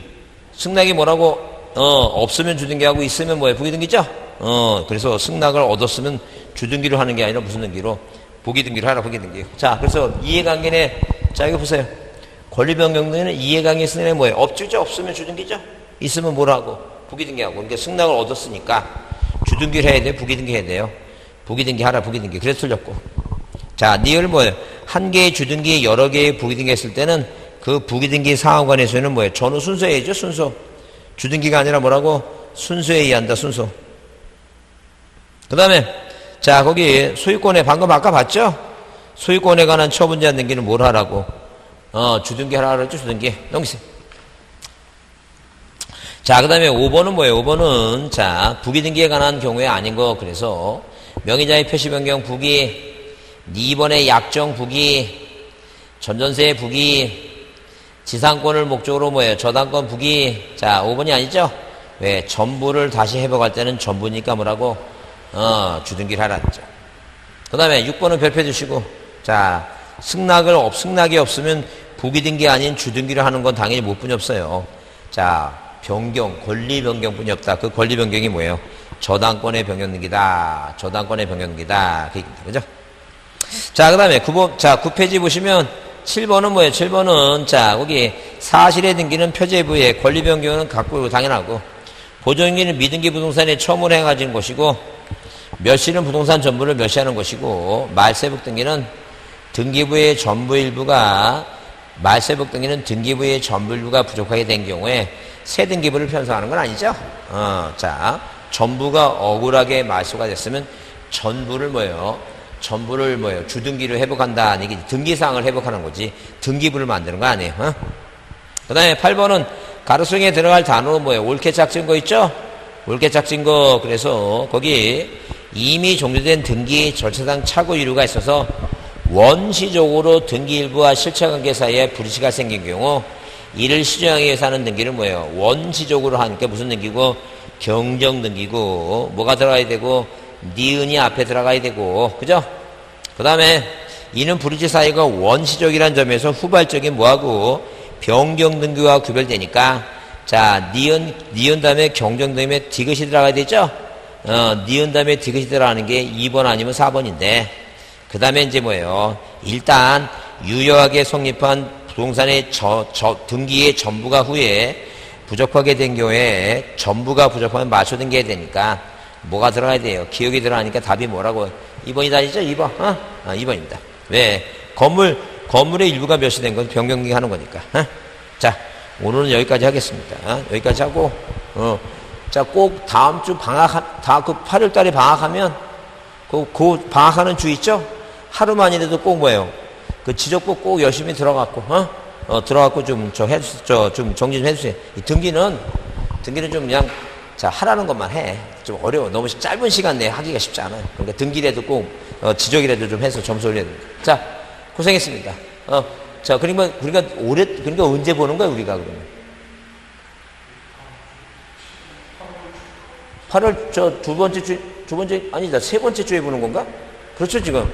[SPEAKER 1] 승낙이 뭐라고? 없으면 주등기하고 있으면 뭐예요? 부기등기죠? 그래서 승낙을 얻었으면 주등기로 하는 게 아니라 무슨 등기로? 부기등기로 하라, 부기등기. 자, 그래서 이해관계네. 자, 이거 보세요. 권리변경등기는 이해관계 승낙이 뭐예요? 없죠? 없으면 주등기죠? 있으면 뭐라고? 부기등기하고. 그러니까 승낙을 얻었으니까 주등기를 해야 돼요? 부기등기 해야 돼요? 부기등기 하라, 부기등기. 그래서 틀렸고. 자, 니을 뭐예요? 한 개의 주등기, 여러 개의 부기등기 했을 때는 그 부기등기 상황관에서는 뭐예요? 전후 순서해야죠, 순서. 주등기가 아니라 뭐라고? 순서에 의한다, 순서. 그 다음에, 자, 거기 소유권에 방금 아까 봤죠? 소유권에 관한 처분 제한 등기는 뭘 하라고? 주등기 하라 그랬죠, 주등기. 넘기세요. 자, 그 다음에 5번은 뭐예요? 5번은, 자, 부기등기에 관한 경우에 아닌 거, 그래서, 명의자의 표시 변경 부기, 2번의 약정 부기, 전전세 부기, 지상권을 목적으로 뭐예요? 저당권 부기. 자, 5번이 아니죠? 왜? 전부를 다시 회복할 때는 전부니까 뭐라고? 주등기를 하라 했죠. 그 다음에 6번은 별표 주시고, 자, 승낙이 없으면 부기등기 아닌 주등기를 하는 건 당연히 못 뿐이 없어요. 자, 권리 변경뿐이 없다. 그 권리 변경이 뭐예요? 저당권의 변경등기다. 저당권의 변경등기다. 그 얘기입니다. 그죠? 자, 그 다음에 9페이지 보시면 7번은 뭐예요? 7번은, 자, 거기 사실의 등기는 표제부에 권리 변경은 갖고 당연하고, 보존기는 미등기 부동산에 처음으로 행해진 것이고, 멸시는 부동산 전부를 멸시하는 것이고, 말세복 등기는 등기부의 전부 일부가, 말세복 등기는 등기부의 전부 일부가 부족하게 된 경우에 새 등기부를 편성하는 건 아니죠? 자, 전부가 억울하게 말소가 됐으면 전부를 뭐예요? 전부를 뭐예요? 주등기를 회복한다. 이게 등기사항을 회복하는 거지. 등기부를 만드는 거 아니에요. 그 다음에 8번은 가로수에 들어갈 단어는 뭐예요? 옳게 짝진 거 있죠? 옳게 짝진 거. 그래서 거기 이미 종료된 등기 절차상 착오 이유가 있어서 원시적으로 등기 일부와 실체관계 사이에 불이치가 생긴 경우 이를 시정하기 위해서 하는 등기를 뭐예요? 원시적으로 하니까 무슨 등기고? 경정등기고, 뭐가 들어가야 되고, 니은이 앞에 들어가야 되고, 그죠? 그 다음에 이는 불이치 사유가 원시적이란 점에서 후발적인 뭐하고 변경등기와 구별되니까, 자, 니은 다음에 경정등기에 디귿이 들어가야 되죠? 니은 다음에 디귿이 들어가는 게 2번 아니면 4번인데, 그 다음에 이제 뭐예요? 일단 유효하게 성립한 부동산의 등기의 전부가 후에 부족하게 된 경우에 전부가 부족하면 말소 등기해야 되니까 뭐가 들어가야 돼요? 기억이 들어가니까 답이 뭐라고? 2번이 다니죠? 2번. 2번입니다. 왜? 건물의 일부가 멸시된 건 변경등기 하는 거니까. 자, 오늘은 여기까지 하겠습니다. 여기까지 하고, 자, 꼭 다음 주 그 8월 달에 방학하면, 그 방학하는 주 있죠? 하루만이라도 꼭 뭐예요? 그 지적법 꼭 열심히 들어갔고, 들어갔고 좀 정리 좀 해주세요. 이 등기는 좀 그냥, 자, 하라는 것만 해. 좀 어려워. 너무 짧은 시간 내에 하기가 쉽지 않아요. 그러니까 등기라도 꼭, 지적이라도 좀 해서 점수 올려야 됩니다. 자, 고생했습니다. 자, 그러니까 언제 보는 거야, 우리가 그러면? 8월 세 번째 주에 보는 건가? 그렇죠, 지금.